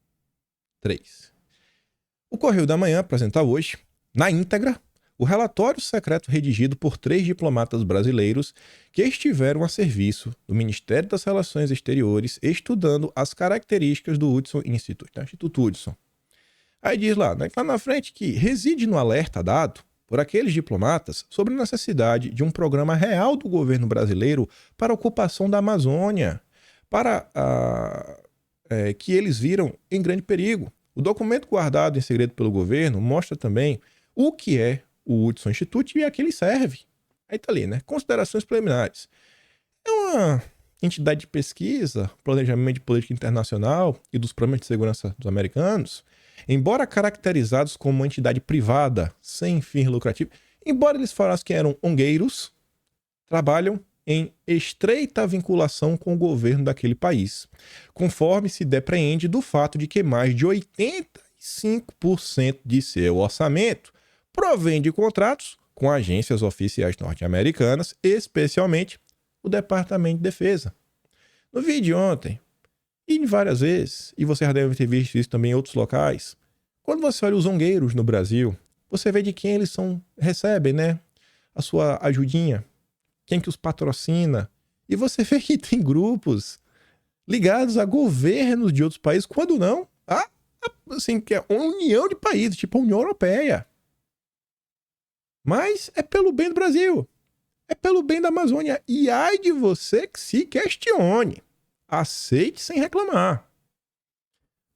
3. O Correio da Manhã apresenta hoje, na íntegra, o relatório secreto redigido por 3 diplomatas brasileiros que estiveram a serviço do Ministério das Relações Exteriores estudando as características do Hudson Institute, tá? Instituto Hudson. Aí diz lá na frente que reside no alerta dado por aqueles diplomatas sobre a necessidade de um programa real do governo brasileiro para a ocupação da Amazônia, que eles viram em grande perigo. O documento guardado em segredo pelo governo mostra também o que é o Hudson Institute e a que ele serve. Aí tá ali, né? Considerações preliminares. É uma entidade de pesquisa, planejamento de política internacional e dos problemas de segurança dos americanos, embora caracterizados como uma entidade privada, sem fim lucrativo, embora eles falassem que eram ongueiros, trabalham em estreita vinculação com o governo daquele país, conforme se depreende do fato de que mais de 80 85% de seu orçamento provém de contratos com agências oficiais norte-americanas, especialmente o Departamento de Defesa. No vídeo de ontem, e várias vezes, e você já deve ter visto isso também em outros locais, quando você olha os zongueiros no Brasil, você vê de quem eles recebem, né? A sua ajudinha, quem que os patrocina, e você vê que tem grupos ligados a governos de outros países, quando não, assim, que é uma união de países, tipo a União Europeia. Mas é pelo bem do Brasil, é pelo bem da Amazônia, e ai de você que se questione, aceite sem reclamar.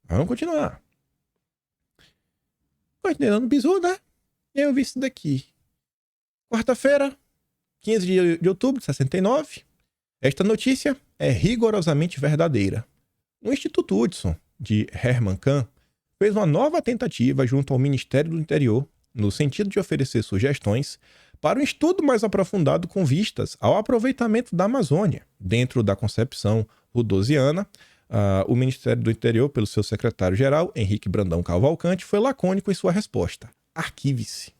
Vamos continuar. Continuando o bizu, né? Eu vi isso daqui. Quarta-feira, 15 de outubro de 69. Esta notícia é rigorosamente verdadeira. O Instituto Hudson, de Herman Kahn, fez uma nova tentativa junto ao Ministério do Interior, no sentido de oferecer sugestões para um estudo mais aprofundado com vistas ao aproveitamento da Amazônia. Dentro da concepção rudosiana, o Ministério do Interior, pelo seu secretário-geral, Henrique Brandão Cavalcante, foi lacônico em sua resposta. Arquive-se.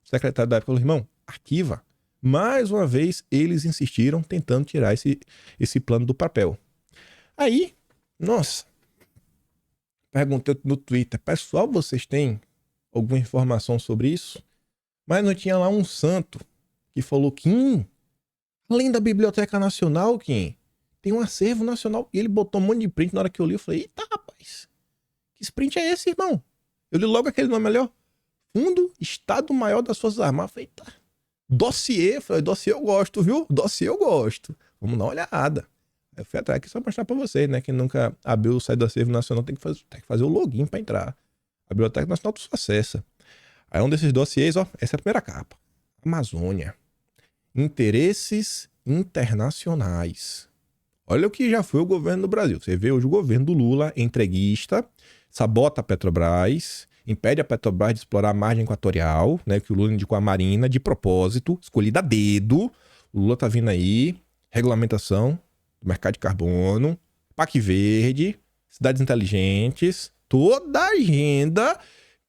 O secretário da época falou, irmão, arquiva. Mais uma vez, eles insistiram tentando tirar esse plano do papel. Aí, nossa, perguntei no Twitter, pessoal, vocês têm alguma informação sobre isso? Mas não tinha lá um santo que falou, Kim, além da Biblioteca Nacional, Kim, tem um acervo nacional. E ele botou um monte de print. Na hora que eu li, eu falei, eita, rapaz, que sprint é esse, irmão? Eu li logo aquele nome melhor. Fundo Estado Maior das Forças Armadas. Eu falei, eita, dossiê. Eu falei, dossiê eu gosto, viu? Dossiê eu gosto. Vamos dar uma olhada. Aí eu fui atrás aqui só pra mostrar pra vocês, né? Quem nunca abriu o site do acervo nacional tem que fazer o login pra entrar. A Biblioteca Nacional tu só acessa. Aí um desses dossiês, ó, essa é a primeira capa. Amazônia. Interesses internacionais. Olha o que já foi o governo do Brasil. Você vê hoje o governo do Lula, entreguista, sabota a Petrobras, impede a Petrobras de explorar a margem equatorial, né, que o Lula indicou a Marina, de propósito, escolhida a dedo. O Lula tá vindo aí, regulamentação do mercado de carbono, PAC Verde, cidades inteligentes, toda a agenda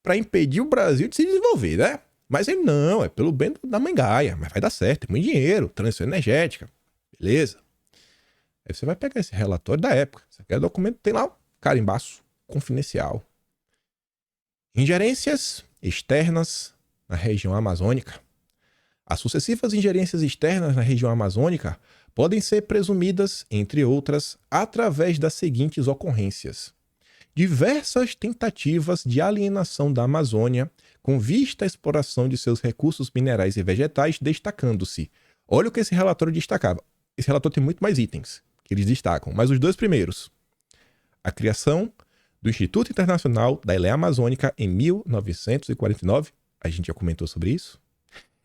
para impedir o Brasil de se desenvolver, né? Mas ele não, é pelo bem da mãe Gaia, mas vai dar certo, tem muito dinheiro, transição energética, beleza? Aí você vai pegar esse relatório da época. Esse aqui é o documento, tem lá um carimbaço confidencial. Ingerências externas na região amazônica. As sucessivas ingerências externas na região amazônica podem ser presumidas, entre outras, através das seguintes ocorrências. Diversas tentativas de alienação da Amazônia com vista à exploração de seus recursos minerais e vegetais, destacando-se. Olha o que esse relatório destacava. Esse relatório tem muito mais itens que eles destacam, mas os dois primeiros. A criação do Instituto Internacional da Eleia Amazônica em 1949, a gente já comentou sobre isso.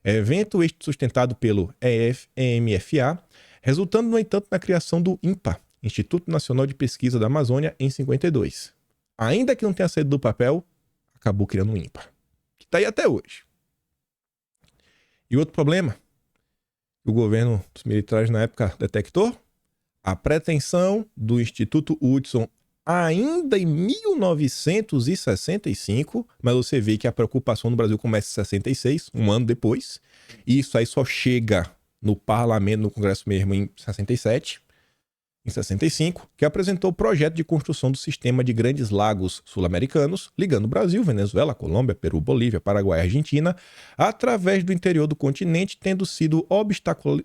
Evento este sustentado pelo EMFA, resultando, no entanto, na criação do INPA, Instituto Nacional de Pesquisa da Amazônia, em 52. Ainda que não tenha saído do papel, acabou criando o INPA, que está aí até hoje. E outro problema, o governo dos militares na época detectou, a pretensão do Instituto Hudson ainda em 1965, mas você vê que a preocupação no Brasil começa em 66, um ano depois, e isso aí só chega no parlamento, no Congresso mesmo, em 67, em 65, que apresentou o projeto de construção do sistema de grandes lagos sul-americanos, ligando Brasil, Venezuela, Colômbia, Peru, Bolívia, Paraguai e Argentina, através do interior do continente, tendo sido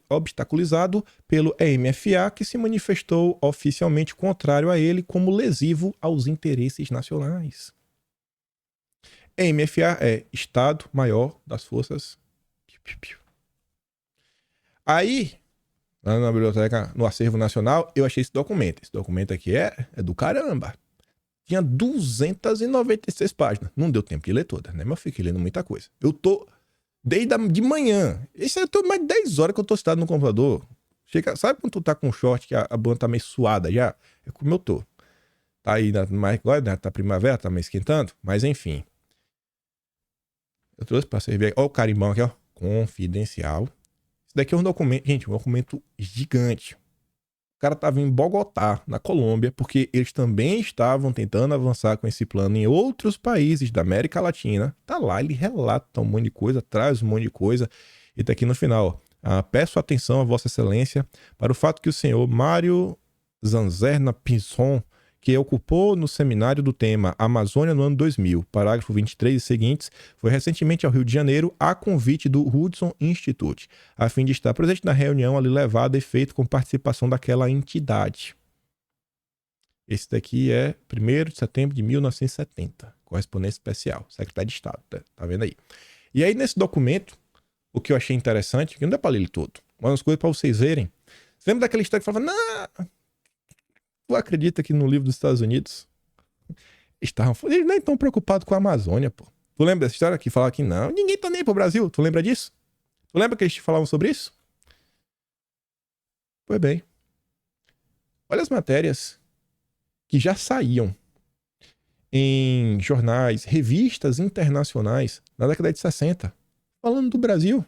obstaculizado pelo EMFA, que se manifestou oficialmente contrário a ele como lesivo aos interesses nacionais. EMFA é Estado Maior das Forças. Aí, lá na biblioteca, no Acervo Nacional, eu achei esse documento. Esse documento aqui é do caramba. Tinha 296 páginas. Não deu tempo de ler toda, né? Mas eu fiquei lendo muita coisa. Eu tô desde de manhã. Esse eu tô mais de 10 horas que eu tô sentado no computador. Sabe quando tu tá com short que a bunda tá meio suada já? É como eu tô. Tá aí, agora né? Tá primavera, tá meio esquentando. Mas enfim. Eu trouxe pra servir. Ó o carimbão aqui, ó. Confidencial. Isso daqui é um documento, gente, um documento gigante. O cara estava em Bogotá, na Colômbia, porque eles também estavam tentando avançar com esse plano em outros países da América Latina. Tá lá, ele relata um monte de coisa, traz um monte de coisa. E tá aqui no final. Peço atenção a Vossa Excelência para o fato que o senhor Mário Zanzerna Pinson, que ocupou no seminário do tema Amazônia no ano 2000, parágrafo 23 e seguintes, foi recentemente ao Rio de Janeiro a convite do Hudson Institute, a fim de estar presente na reunião ali levada e feita com participação daquela entidade. Esse daqui é 1º de setembro de 1970, correspondência especial, secretário de Estado, tá vendo aí? E aí nesse documento, o que eu achei interessante, que não dá para ler ele todo, mas umas coisas para vocês verem. Você lembra daquela história que falava, não, tu acredita que no livro dos Estados Unidos eles nem estão preocupados com a Amazônia, pô. Tu lembra dessa história que falava que não, ninguém tá nem pro Brasil, tu lembra disso? Tu lembra que eles falavam sobre isso? Pois bem, olha as matérias que já saíam em jornais, revistas internacionais na década de 60, falando do Brasil.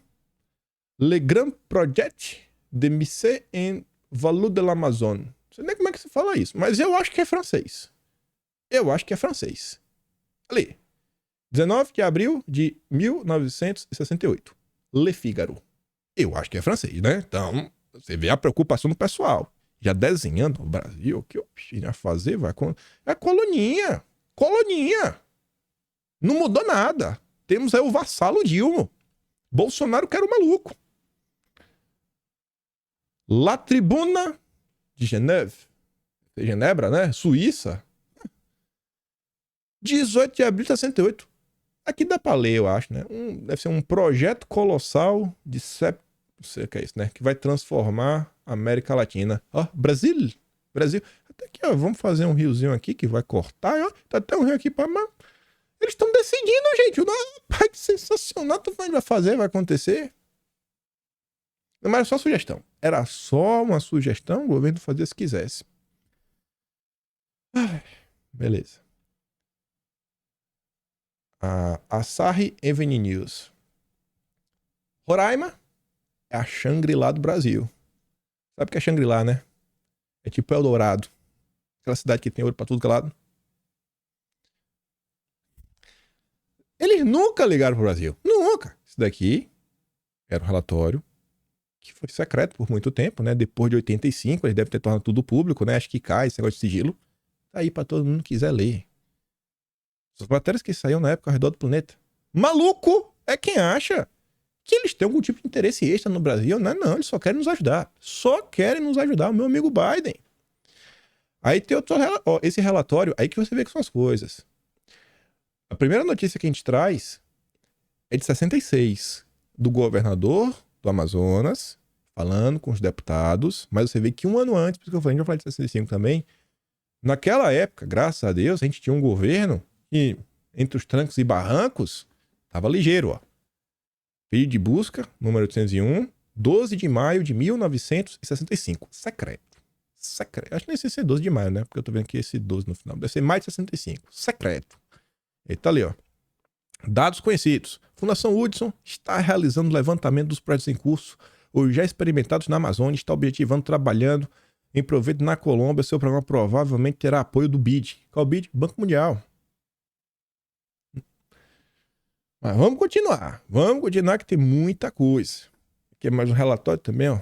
Le Grand Projet de Mise en Valeur de l'Amazon. Não sei nem como é que se fala isso, mas eu acho que é francês. Eu acho que é francês. Ali. 19 de abril de 1968. Le Figaro. Eu acho que é francês, né? Então, você vê a preocupação do pessoal. Já desenhando o Brasil, o que eu ia fazer? É coloninha. Coloninha. Não mudou nada. Temos aí o vassalo Dilma. Bolsonaro que era o maluco. La Tribuna de Genebra, né? Suíça. 18 de abril de 68. Aqui dá pra ler, eu acho, né? Deve ser um projeto colossal de não sei o que é isso, né? Que vai transformar a América Latina. Ó, Brasil. Até aqui, ó, vamos fazer um riozinho aqui que vai cortar, ó. Tá até um rio aqui pra... Eles estão decidindo, gente. Pai, que sensacional. Tu vai fazer, vai acontecer. Não era só sugestão. Era só uma sugestão, o governo fazia se quisesse. Beleza. A Asahi Evening News. Roraima é a Shangri-La do Brasil. Sabe o que é Shangri-La, né? É tipo Eldorado. Aquela cidade que tem ouro pra tudo que é lado. Eles nunca ligaram pro Brasil. Nunca. Isso daqui era um relatório que foi secreto por muito tempo, né? Depois de 85, eles devem ter tornado tudo público, né? Acho que cai esse negócio de sigilo. Tá aí pra todo mundo que quiser ler. As matérias que saíam na época ao redor do planeta. Maluco é quem acha que eles têm algum tipo de interesse extra no Brasil. Não, eles só querem nos ajudar. Só querem nos ajudar. O meu amigo Biden. Aí tem esse relatório, aí que você vê que são as coisas. A primeira notícia que a gente traz é de 66, do governador do Amazonas, falando com os deputados, mas você vê que um ano antes, porque eu falei, a gente vai falar de 65 também, naquela época, graças a Deus, a gente tinha um governo que, entre os trancos e barrancos, tava ligeiro, ó. Pedido de busca, número 801, 12 de maio de 1965. Secreto. Acho que nem sei se é 12 de maio, né? Porque eu tô vendo aqui esse 12 no final. Deve ser maio de 65. Secreto. Ele tá ali, ó. Dados conhecidos. Fundação Hudson está realizando levantamento dos projetos em curso ou já experimentados na Amazônia, está objetivando, trabalhando em proveito na Colômbia. Seu programa provavelmente terá apoio do BID. Qual o BID? Banco Mundial. Mas vamos continuar que tem muita coisa. Aqui é mais um relatório também, ó.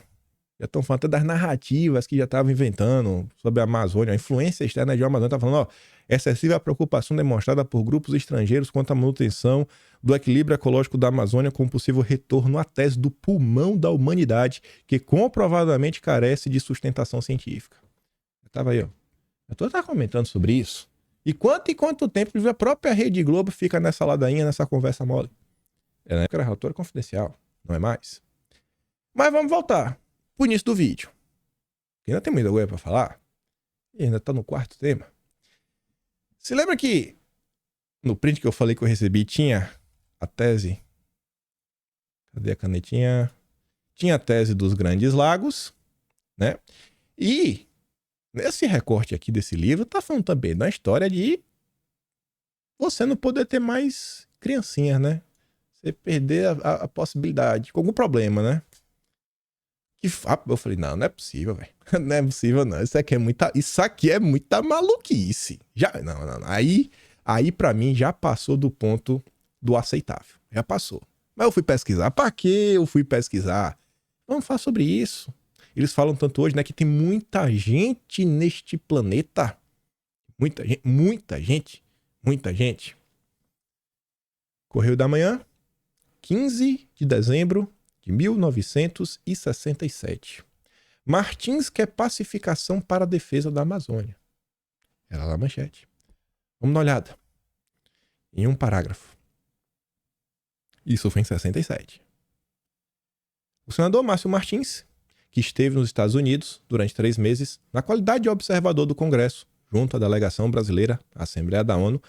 Já estão falando até das narrativas que já estavam inventando sobre a Amazônia. A influência externa de Amazônia está falando, ó, excessiva preocupação demonstrada por grupos estrangeiros quanto à manutenção do equilíbrio ecológico da Amazônia com possível retorno à tese do pulmão da humanidade, que comprovadamente carece de sustentação científica. Eu estava aí, ó. Eu estou comentando sobre isso. E quanto tempo a própria Rede Globo fica nessa ladainha, nessa conversa mole? Na época era relatório confidencial, não é mais? Mas vamos voltar pro início do vídeo. Ainda tem muita coisa pra falar. E ainda tá no quarto tema. Se lembra que no print que eu falei que eu recebi tinha a tese? Cadê a canetinha? Tinha a tese dos Grandes Lagos, né? E nesse recorte aqui desse livro tá falando também da história de você não poder ter mais criancinhas, né? Você perder a possibilidade, com algum problema, né? Eu falei, não é possível, velho. Não é possível, não. Isso aqui é muita maluquice. Não. Aí para mim já passou do ponto do aceitável. Já passou. Mas eu fui pesquisar. Pra quê eu fui pesquisar? Vamos falar sobre isso. Eles falam tanto hoje, né, que tem muita gente neste planeta. Muita gente, muita gente, muita gente. Correio da Manhã, 15 de dezembro de 1967. Martins quer pacificação para a defesa da Amazônia. Era lá a manchete. Vamos dar uma olhada. Em um parágrafo. Isso foi em 67. O senador Márcio Martins, que esteve nos Estados Unidos durante 3 meses, na qualidade de observador do Congresso, junto à delegação brasileira à Assembleia da ONU,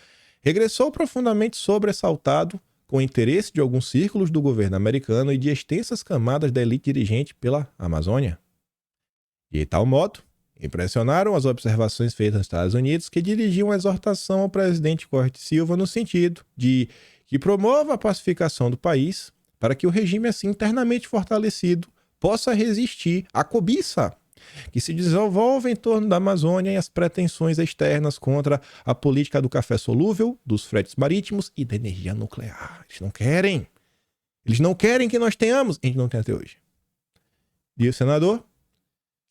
regressou profundamente sobressaltado com o interesse de alguns círculos do governo americano e de extensas camadas da elite dirigente pela Amazônia. De tal modo, impressionaram as observações feitas nos Estados Unidos, que dirigiam uma exortação ao presidente Corte Silva no sentido de que promova a pacificação do país para que o regime assim internamente fortalecido possa resistir à cobiça que se desenvolve em torno da Amazônia e as pretensões externas contra a política do café solúvel, dos fretes marítimos e da energia nuclear. Eles não querem. Eles não querem que nós tenhamos. A gente não tem até hoje. E o senador,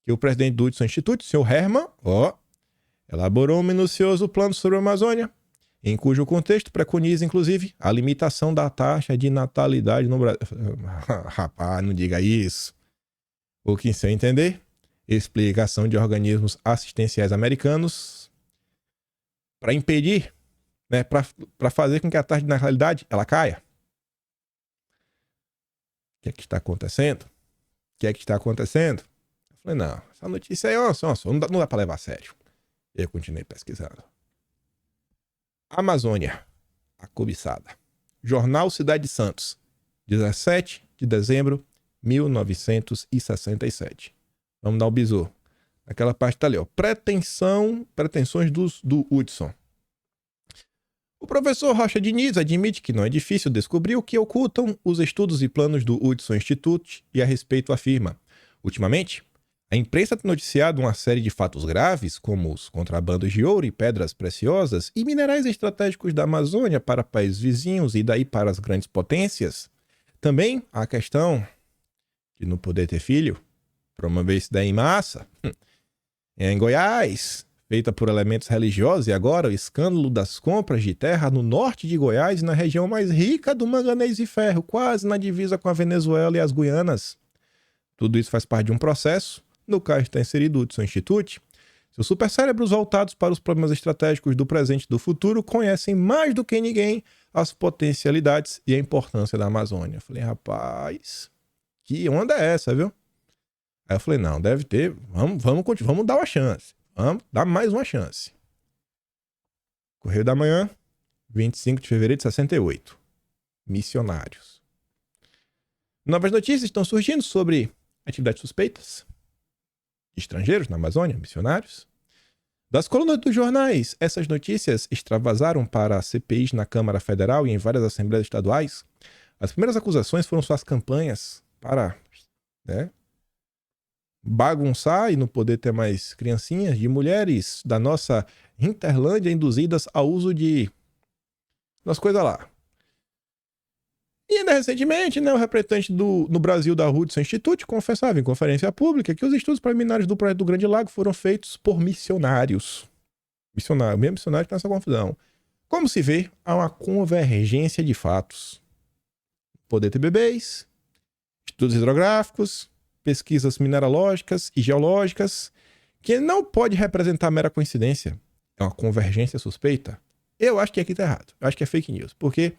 que o presidente do Hudson Institute, o senhor Herman, elaborou um minucioso plano sobre a Amazônia, em cujo contexto preconiza, inclusive, a limitação da taxa de natalidade no Brasil. Rapaz, não diga isso. O que, sem entender, explicação de organismos assistenciais americanos para impedir, né, para fazer com que a taxa de natalidade ela caia. O que é que está acontecendo? O que é que está acontecendo? Eu falei, não, essa notícia aí não dá para levar a sério. Eu continuei pesquisando. Amazônia, a cobiçada. Jornal Cidade de Santos, 17 de dezembro de 1967. Vamos dar o bizu. Aquela parte tá ali, ó. Pretensões do Hudson. O professor Rocha Diniz admite que não é difícil descobrir o que ocultam os estudos e planos do Hudson Institute e a respeito afirma. Ultimamente, a imprensa tem noticiado uma série de fatos graves, como os contrabandos de ouro e pedras preciosas e minerais estratégicos da Amazônia para países vizinhos e daí para as grandes potências. Também a questão de não poder ter filho, promover isso daí em massa. Em Goiás, feita por elementos religiosos, e agora o escândalo das compras de terra no norte de Goiás, na região mais rica do manganês e ferro, quase na divisa com a Venezuela e as Guianas. Tudo isso faz parte de um processo. No caso está inserido o Hudson Institute. Seus supercérebros voltados para os problemas estratégicos do presente e do futuro conhecem mais do que ninguém as potencialidades e a importância da Amazônia. Eu falei, rapaz, que onda é essa, viu? Aí eu falei, não, deve ter, vamos dar uma chance. Vamos dar mais uma chance. Correio da Manhã, 25 de fevereiro de 68. Missionários. Novas notícias estão surgindo sobre atividades suspeitas de estrangeiros na Amazônia, missionários. Das colunas dos jornais, essas notícias extravasaram para CPIs na Câmara Federal e em várias assembleias estaduais. As primeiras acusações foram suas campanhas para, bagunçar e não poder ter mais criancinhas de mulheres da nossa Interlândia induzidas ao uso de umas coisas lá. E ainda recentemente, o representante no Brasil da Hudson Institute confessava em conferência pública que os estudos preliminares do projeto do Grande Lago foram feitos por missionários. O mesmo missionário que tem essa confusão. Como se vê, há uma convergência de fatos. Poder ter bebês, estudos hidrográficos, pesquisas mineralógicas e geológicas, que não pode representar mera coincidência. É uma convergência suspeita. Eu acho que aqui está errado. Eu acho que é fake news. Porque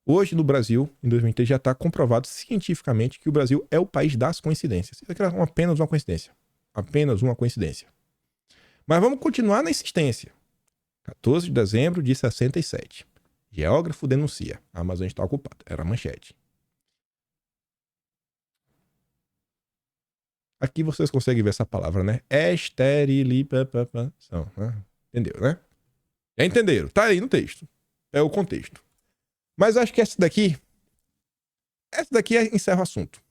hoje no Brasil, em 2003, já está comprovado cientificamente que o Brasil é o país das coincidências. Isso aqui é apenas uma coincidência. Apenas uma coincidência. Mas vamos continuar na insistência. 14 de dezembro de 67. Geógrafo denuncia. A Amazônia está ocupada. Era a manchete. Aqui vocês conseguem ver essa palavra, né? Esterilização. Entendeu, né? Já entenderam? Tá aí no texto. É o contexto. Mas acho que essa daqui encerra o assunto.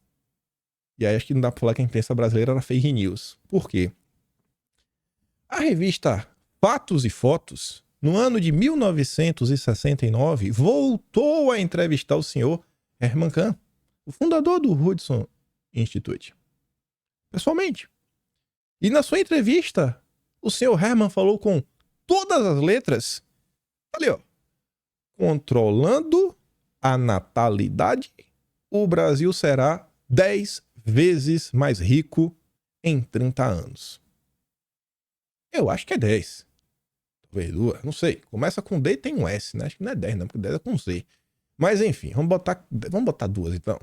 E aí acho que não dá pra falar que a imprensa brasileira era fake news. Por quê? A revista Fatos e Fotos, no ano de 1969, voltou a entrevistar o senhor Herman Kahn, o fundador do Hudson Institute, pessoalmente. E na sua entrevista, o senhor Herman falou com todas as letras, ali ó, controlando a natalidade, o Brasil será 10 vezes mais rico em 30 anos. Eu acho que é 10. Talvez 2, não sei. Começa com D e tem um S, né? Acho que não é 10, não, porque 10 é com Z. Mas enfim, vamos botar 2 então.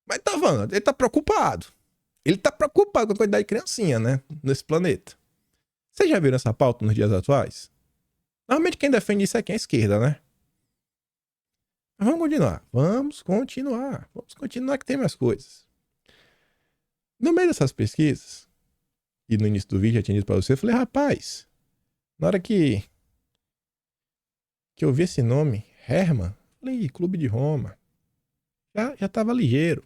Mas tá falando, ele tá preocupado. Ele tá preocupado com a quantidade de criancinha, né? Nesse planeta. Vocês já viram essa pauta nos dias atuais? Normalmente quem defende isso é quem é a esquerda, né? Mas vamos continuar. Vamos continuar que tem mais coisas. No meio dessas pesquisas, e no início do vídeo já tinha dito pra você, eu falei, rapaz, na hora que eu vi esse nome, Herman, falei, Clube de Roma, já tava ligeiro.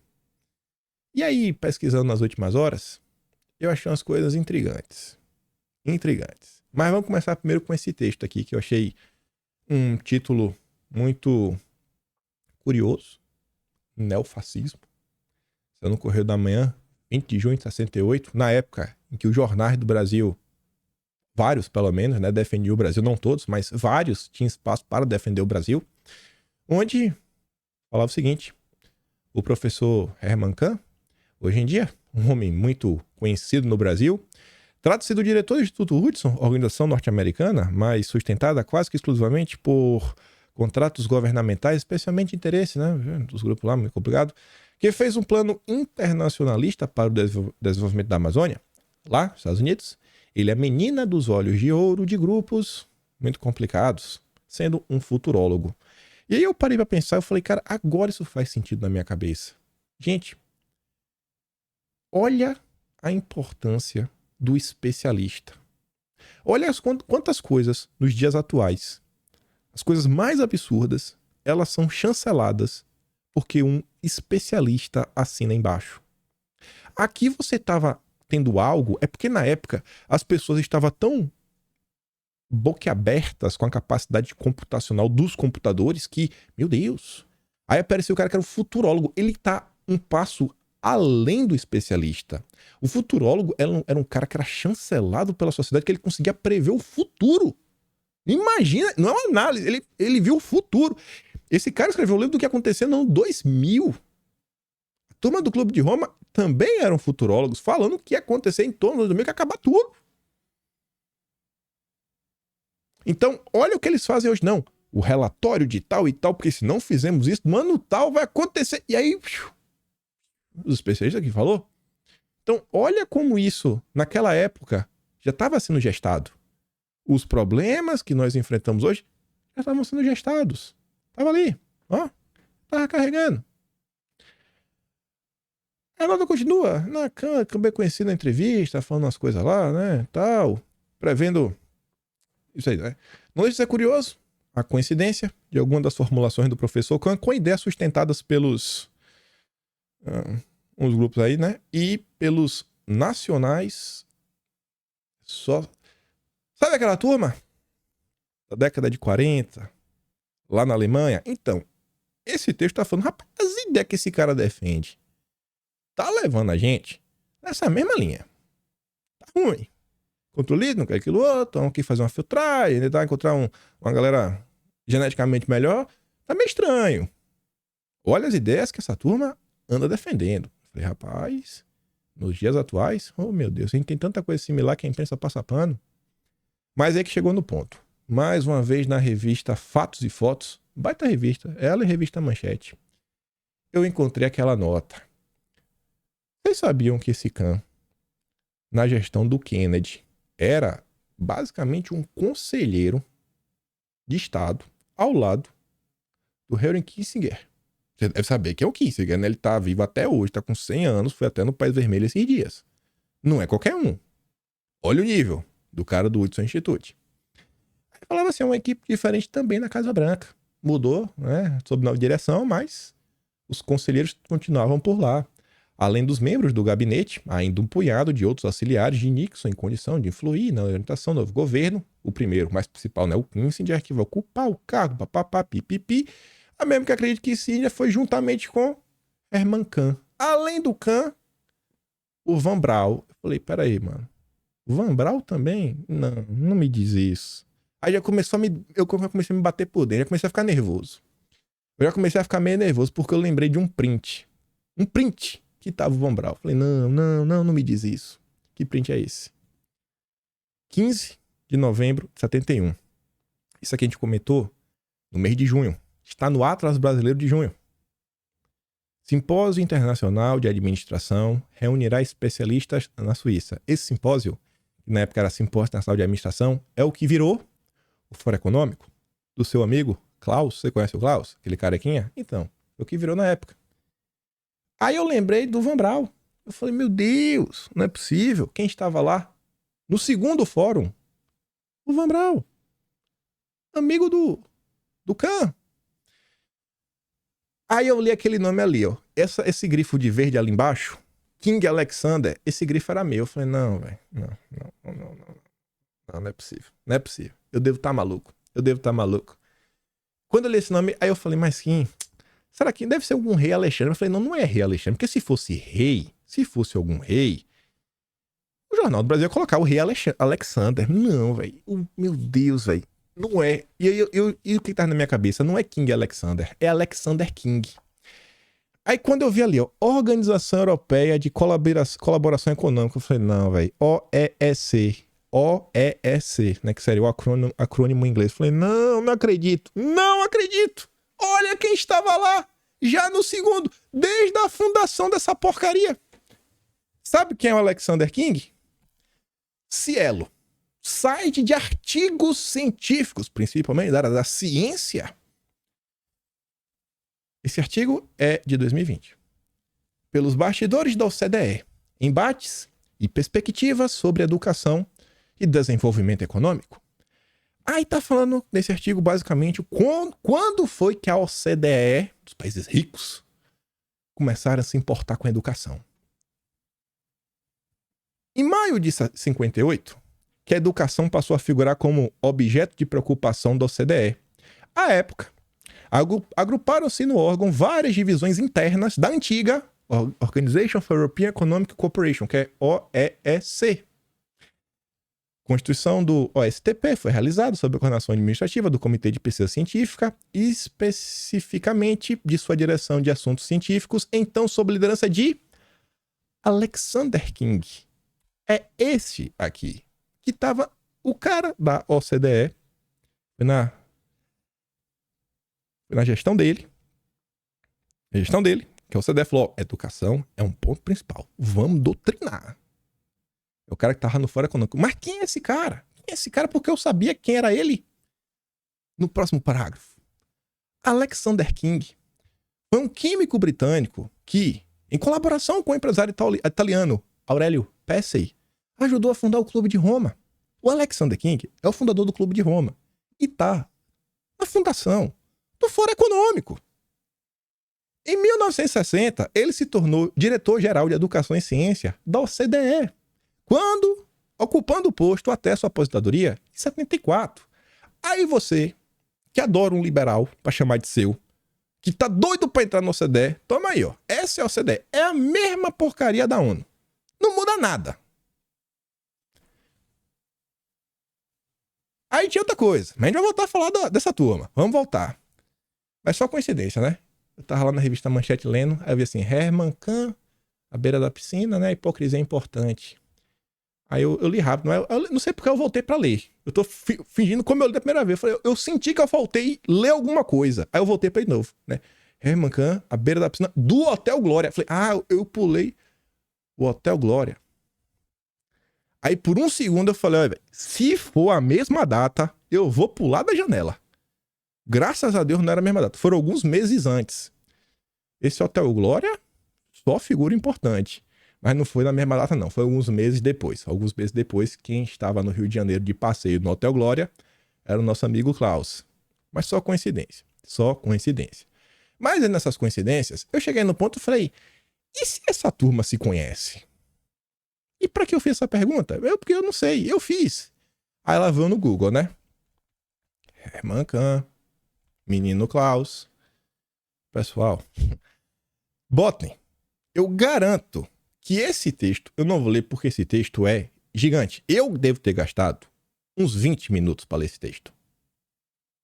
E aí, pesquisando nas últimas horas, eu achei umas coisas intrigantes. Mas vamos começar primeiro com esse texto aqui, que eu achei um título muito curioso. Neofascismo. Saiu no Correio da Manhã, 20 de junho de 68, na época em que os jornais do Brasil, vários pelo menos, né, defendiam o Brasil, não todos, mas vários tinham espaço para defender o Brasil, onde falava o seguinte: o professor Herman Kahn, hoje em dia, um homem muito conhecido no Brasil, trata-se do diretor do Instituto Hudson, organização norte-americana, mas sustentada quase que exclusivamente por contratos governamentais, especialmente interesse, né, dos grupos lá, muito complicado, que fez um plano internacionalista para o desenvolvimento da Amazônia, lá nos Estados Unidos. Ele é menina dos olhos de ouro de grupos muito complicados, sendo um futurólogo. E aí eu parei para pensar, eu falei, cara, agora isso faz sentido na minha cabeça. Gente, olha a importância do especialista. Olha quantas coisas nos dias atuais, as coisas mais absurdas, elas são chanceladas porque um especialista assina embaixo. Aqui você estava tendo algo, é porque na época as pessoas estavam tão boquiabertas com a capacidade computacional dos computadores que, meu Deus, aí apareceu o cara que era o futurólogo. Ele tá um passo além do especialista. O futurólogo era um cara que era chancelado pela sociedade, que ele conseguia prever o futuro. Imagina, não é uma análise, ele viu o futuro. Esse cara escreveu um livro do que aconteceu no ano 2000. A turma do Clube de Roma também eram futurólogos, falando o que ia acontecer em torno do 2000, que ia acabar tudo. Então, olha o que eles fazem hoje. Não, o relatório de tal e tal, porque se não fizermos isso, no ano tal vai acontecer. E aí, os especialistas aqui falou. Então, olha como isso, naquela época, já estava sendo gestado. Os problemas que nós enfrentamos hoje já estavam sendo gestados. Tava ali, ó, tava carregando. Agora continua, na acabei conhecendo a entrevista, falando as coisas lá, né, tal, prevendo isso aí, né. Não deixa de ser curioso a coincidência de alguma das formulações do professor Kahn com ideias sustentadas pelos uns grupos aí, né, e pelos nacionais só. Sabe aquela turma da década de 40, lá na Alemanha? Então, esse texto tá falando, rapaz, as ideias que esse cara defende tá levando a gente nessa mesma linha. Tá ruim. Controlido, não quer aquilo outro, vamos aqui fazer uma filtragem, tentar encontrar uma galera geneticamente melhor. Tá meio estranho. Olha as ideias que essa turma anda defendendo. Falei, rapaz, nos dias atuais, oh meu Deus, a gente tem tanta coisa similar que a imprensa passa pano. Mas é que chegou no ponto. Mais uma vez na revista Fatos e Fotos, baita revista, ela e revista Manchete, eu encontrei aquela nota. Vocês sabiam que esse Kahn, na gestão do Kennedy, era basicamente um conselheiro de Estado ao lado do Henry Kissinger? Você deve saber que é o Kissinger, né? Ele tá vivo até hoje, tá com 100 anos, foi até no País Vermelho esses dias. Não é qualquer um. Olha o nível do cara do Hudson Institute. Aí falava assim, é uma equipe diferente também na Casa Branca. Mudou, né? Sob nova direção, mas os conselheiros continuavam por lá. Além dos membros do gabinete, ainda um punhado de outros auxiliares de Nixon em condição de influir na orientação do novo governo. O primeiro, mais principal, né, o Kissinger, que vai ocupar o cargo, papapá, pipipi. A mesmo que acredito que Kissinger foi juntamente com Herman Kahn. Além do Kahn, o Van Braun. Eu falei, peraí, mano. O Van Braun também? Não, não me diz isso. Aí já começou eu comecei a me bater por dentro, já comecei a ficar nervoso. Eu já comecei a ficar meio nervoso porque eu lembrei de um print. Um print que tava o Van Braun. Falei, não me diz isso. Que print é esse? 15 de novembro de 71. Isso aqui a gente comentou no mês de junho. Está no Atlas Brasileiro de junho. Simpósio Internacional de Administração reunirá especialistas na Suíça. Esse simpósio, que na época era Simpósio Internacional de Administração, é o que virou o Fórum Econômico do seu amigo Klaus. Você conhece o Klaus? Aquele carequinha? Então, foi o que virou na época. Aí eu lembrei do Van Braun. Eu falei, meu Deus, não é possível. Quem estava lá? No segundo fórum, o Van Braun. Amigo do Kahn. Aí eu li aquele nome ali, ó. Esse grifo de verde ali embaixo, King Alexander, esse grifo era meu. Eu falei, não, velho. Não é possível. Não é possível. Eu devo estar maluco. Quando eu li esse nome, aí eu falei, mas quem? Será que deve ser algum rei Alexandre? Eu falei, não é rei Alexandre, porque se fosse algum rei, o Jornal do Brasil ia colocar o rei Alexander. Não, velho. Meu Deus, velho. Não é. E o que tá na minha cabeça? Não é King Alexander, é Alexander King. Aí quando eu vi ali, ó, Organização Europeia de Colaboração Econômica, eu falei, não, velho, OEEC, né, que seria o acrônimo em inglês. Eu falei, não acredito. Olha quem estava lá, já no segundo, desde a fundação dessa porcaria. Sabe quem é o Alexander King? Cielo. Site de artigos científicos, principalmente da área da ciência. Esse artigo é de 2020. Pelos bastidores da OCDE, embates e perspectivas sobre educação e desenvolvimento econômico. Aí tá falando nesse artigo basicamente quando foi que a OCDE, dos países ricos, começaram a se importar com a educação. Em maio de 58, que a educação passou a figurar como objeto de preocupação da OCDE. À época, agruparam-se no órgão várias divisões internas da antiga Organization for European Economic Cooperation, que é OEEC. Constituição do OSTP foi realizada sob a coordenação administrativa do Comitê de Pesquisa Científica, especificamente de sua direção de assuntos científicos, então sob liderança de Alexander King. É esse aqui que estava o cara da OCDE, na gestão dele, que a OCDE falou, educação é um ponto principal, vamos doutrinar. É o cara que tava no Fórum Econômico. Mas quem é esse cara? Porque eu sabia quem era ele. No próximo parágrafo. Alexander King foi um químico britânico que, em colaboração com o empresário italiano Aurelio Pesce, ajudou a fundar o Clube de Roma. O Alexander King é o fundador do Clube de Roma. E tá na fundação do Fórum Econômico. Em 1960, ele se tornou diretor-geral de Educação e Ciência da OCDE. Quando, ocupando o posto até sua aposentadoria, em 74. Aí você, que adora um liberal, pra chamar de seu, que tá doido pra entrar na OCDE, toma aí, ó. Essa é a OCDE. É a mesma porcaria da ONU. Não muda nada. Aí tinha outra coisa. Mas a gente vai voltar a falar dessa turma. Vamos voltar. Mas só coincidência, né? Eu tava lá na revista Manchete lendo, aí eu vi assim, Herman Kahn, à beira da piscina, né? Hipocrisia é importante. Aí eu li rápido, eu não sei porque eu voltei pra ler. Eu tô fingindo como eu li da primeira vez. Eu senti que eu faltei ler alguma coisa. Aí eu voltei pra de novo, né? Herman Kahn, à beira da piscina, do Hotel Glória. Falei, eu pulei o Hotel Glória. Aí por um segundo eu falei, olha, se for a mesma data, eu vou pular da janela. Graças a Deus não era a mesma data. Foram alguns meses antes. Esse Hotel Glória, só figura importante. Mas não foi na mesma data, não. Foi alguns meses depois. Alguns meses depois, quem estava no Rio de Janeiro de passeio no Hotel Glória era o nosso amigo Klaus. Mas só coincidência. Só coincidência. Mas nessas coincidências, eu cheguei no ponto e falei, E se essa turma se conhece? E pra que eu fiz essa pergunta? Porque eu não sei, eu fiz. Aí ela veio no Google, né? Herman Kahn, Menino Klaus. Pessoal, botem. Eu garanto que esse texto, eu não vou ler porque esse texto é gigante. Eu devo ter gastado uns 20 minutos para ler esse texto.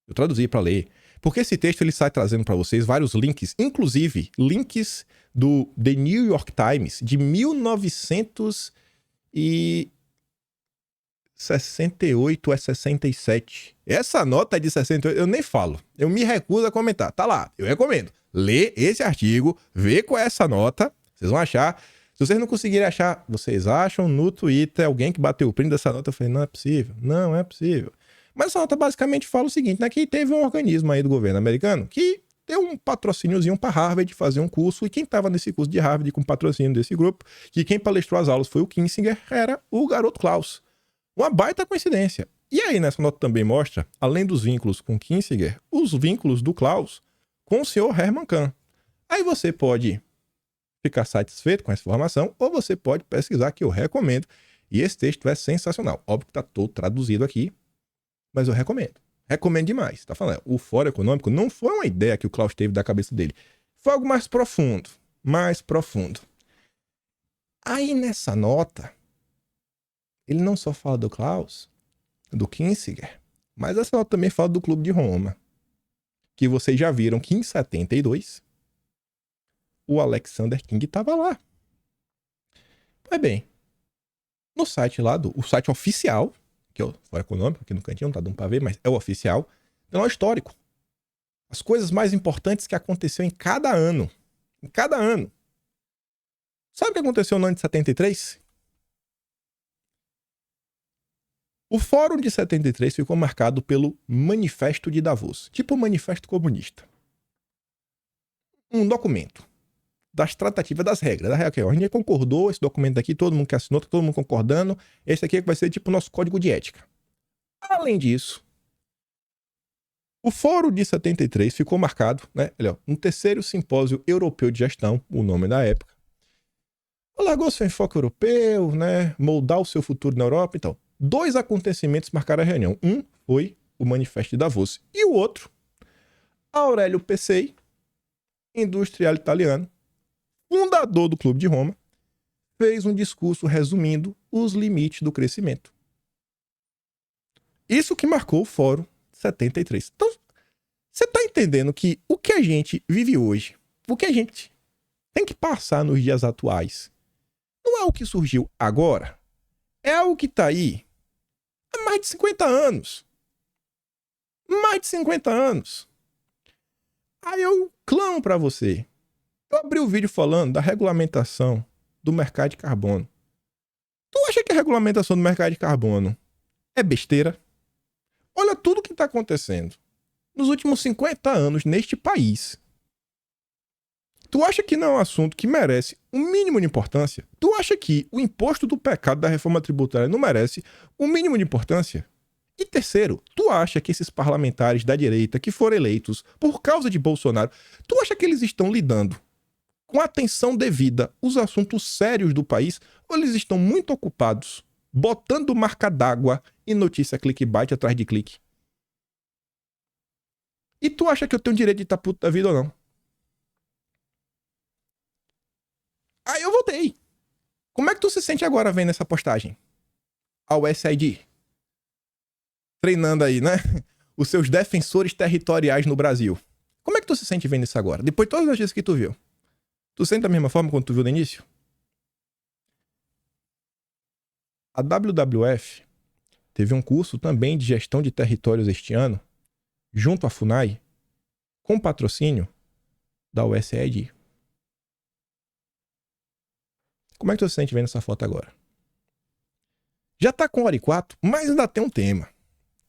Eu traduzi para ler. Porque esse texto ele sai trazendo para vocês vários links, inclusive links do The New York Times de 1968 a 67. Essa nota é de 68, eu nem falo. Eu me recuso a comentar. Tá lá, eu recomendo. Lê esse artigo, vê qual é essa nota, vocês vão achar. Se vocês não conseguirem achar, vocês acham no Twitter alguém que bateu o print dessa nota. Eu falei, não é possível, não é possível. Mas essa nota basicamente fala o seguinte, né? Que teve um organismo aí do governo americano que deu um patrocíniozinho para Harvard fazer um curso, e quem estava nesse curso de Harvard com patrocínio desse grupo, que quem palestrou as aulas foi o Kissinger, era o garoto Klaus. Uma baita coincidência. E aí nessa nota também mostra, além dos vínculos com Kissinger, os vínculos do Klaus com o senhor Herman Kahn. Aí você pode ficar satisfeito com essa informação, ou você pode pesquisar, que eu recomendo. E esse texto é sensacional. Óbvio que está todo traduzido aqui, mas eu recomendo. Recomendo demais. Tá falando, o Fórum Econômico não foi uma ideia que o Klaus teve da cabeça dele. Foi algo mais profundo. Mais profundo. Aí nessa nota, ele não só fala do Klaus, do Kissinger, mas essa nota também fala do Clube de Roma. Que vocês já viram que em 72, o Alexander King estava lá. Pois bem, no site lá, o site oficial, que é o Fórum Econômico, aqui no cantinho, não tá dando pra ver, mas é o oficial, tem lá o histórico. As coisas mais importantes que aconteceu em cada ano. Em cada ano. Sabe o que aconteceu no ano de 73? O Fórum de 73 ficou marcado pelo Manifesto de Davos, tipo o Manifesto Comunista. Um documento das tratativas, das regras. Da regra que a gente concordou, esse documento aqui, todo mundo que assinou, tá todo mundo concordando. Esse aqui vai ser tipo o nosso código de ética. Além disso, o Fórum de 73 ficou marcado, né, um terceiro simpósio europeu de gestão, o nome da época. Largou seu enfoque europeu, né, moldar o seu futuro na Europa. Então, 2 acontecimentos marcaram a reunião. Um foi o Manifesto de Davos e o outro, Aurélio Pesei, industrial italiano, fundador do Clube de Roma, fez um discurso resumindo os limites do crescimento. Isso que marcou o Fórum 73. Então, você está entendendo que o que a gente vive hoje, o que a gente tem que passar nos dias atuais, não é o que surgiu agora, é algo que está aí há mais de 50 anos. Mais de 50 anos. Aí eu clamo para você. Eu abri o vídeo falando da regulamentação do mercado de carbono. Tu acha que a regulamentação do mercado de carbono é besteira? Olha tudo o que está acontecendo nos últimos 50 anos neste país. Tu acha que não é um assunto que merece um mínimo de importância? Tu acha que o imposto do pecado da reforma tributária não merece um mínimo de importância? E terceiro, tu acha que esses parlamentares da direita que foram eleitos por causa de Bolsonaro, tu acha que eles estão lidando com atenção devida os assuntos sérios do país, ou eles estão muito ocupados botando marca d'água e notícia clickbait atrás de clique? E tu acha que eu tenho direito de estar puto da vida ou não? Aí eu voltei. Como é que tu se sente agora vendo essa postagem? Ao SID. Treinando aí, né? Os seus defensores territoriais no Brasil. Como é que tu se sente vendo isso agora? Depois de todas as vezes que tu viu. Tu sente da mesma forma quando tu viu no início? A WWF teve um curso também de gestão de territórios este ano, junto à FUNAI, com patrocínio da USAID. Como é que tu se sente vendo essa foto agora? Já tá com hora e 4, mas ainda tem um tema,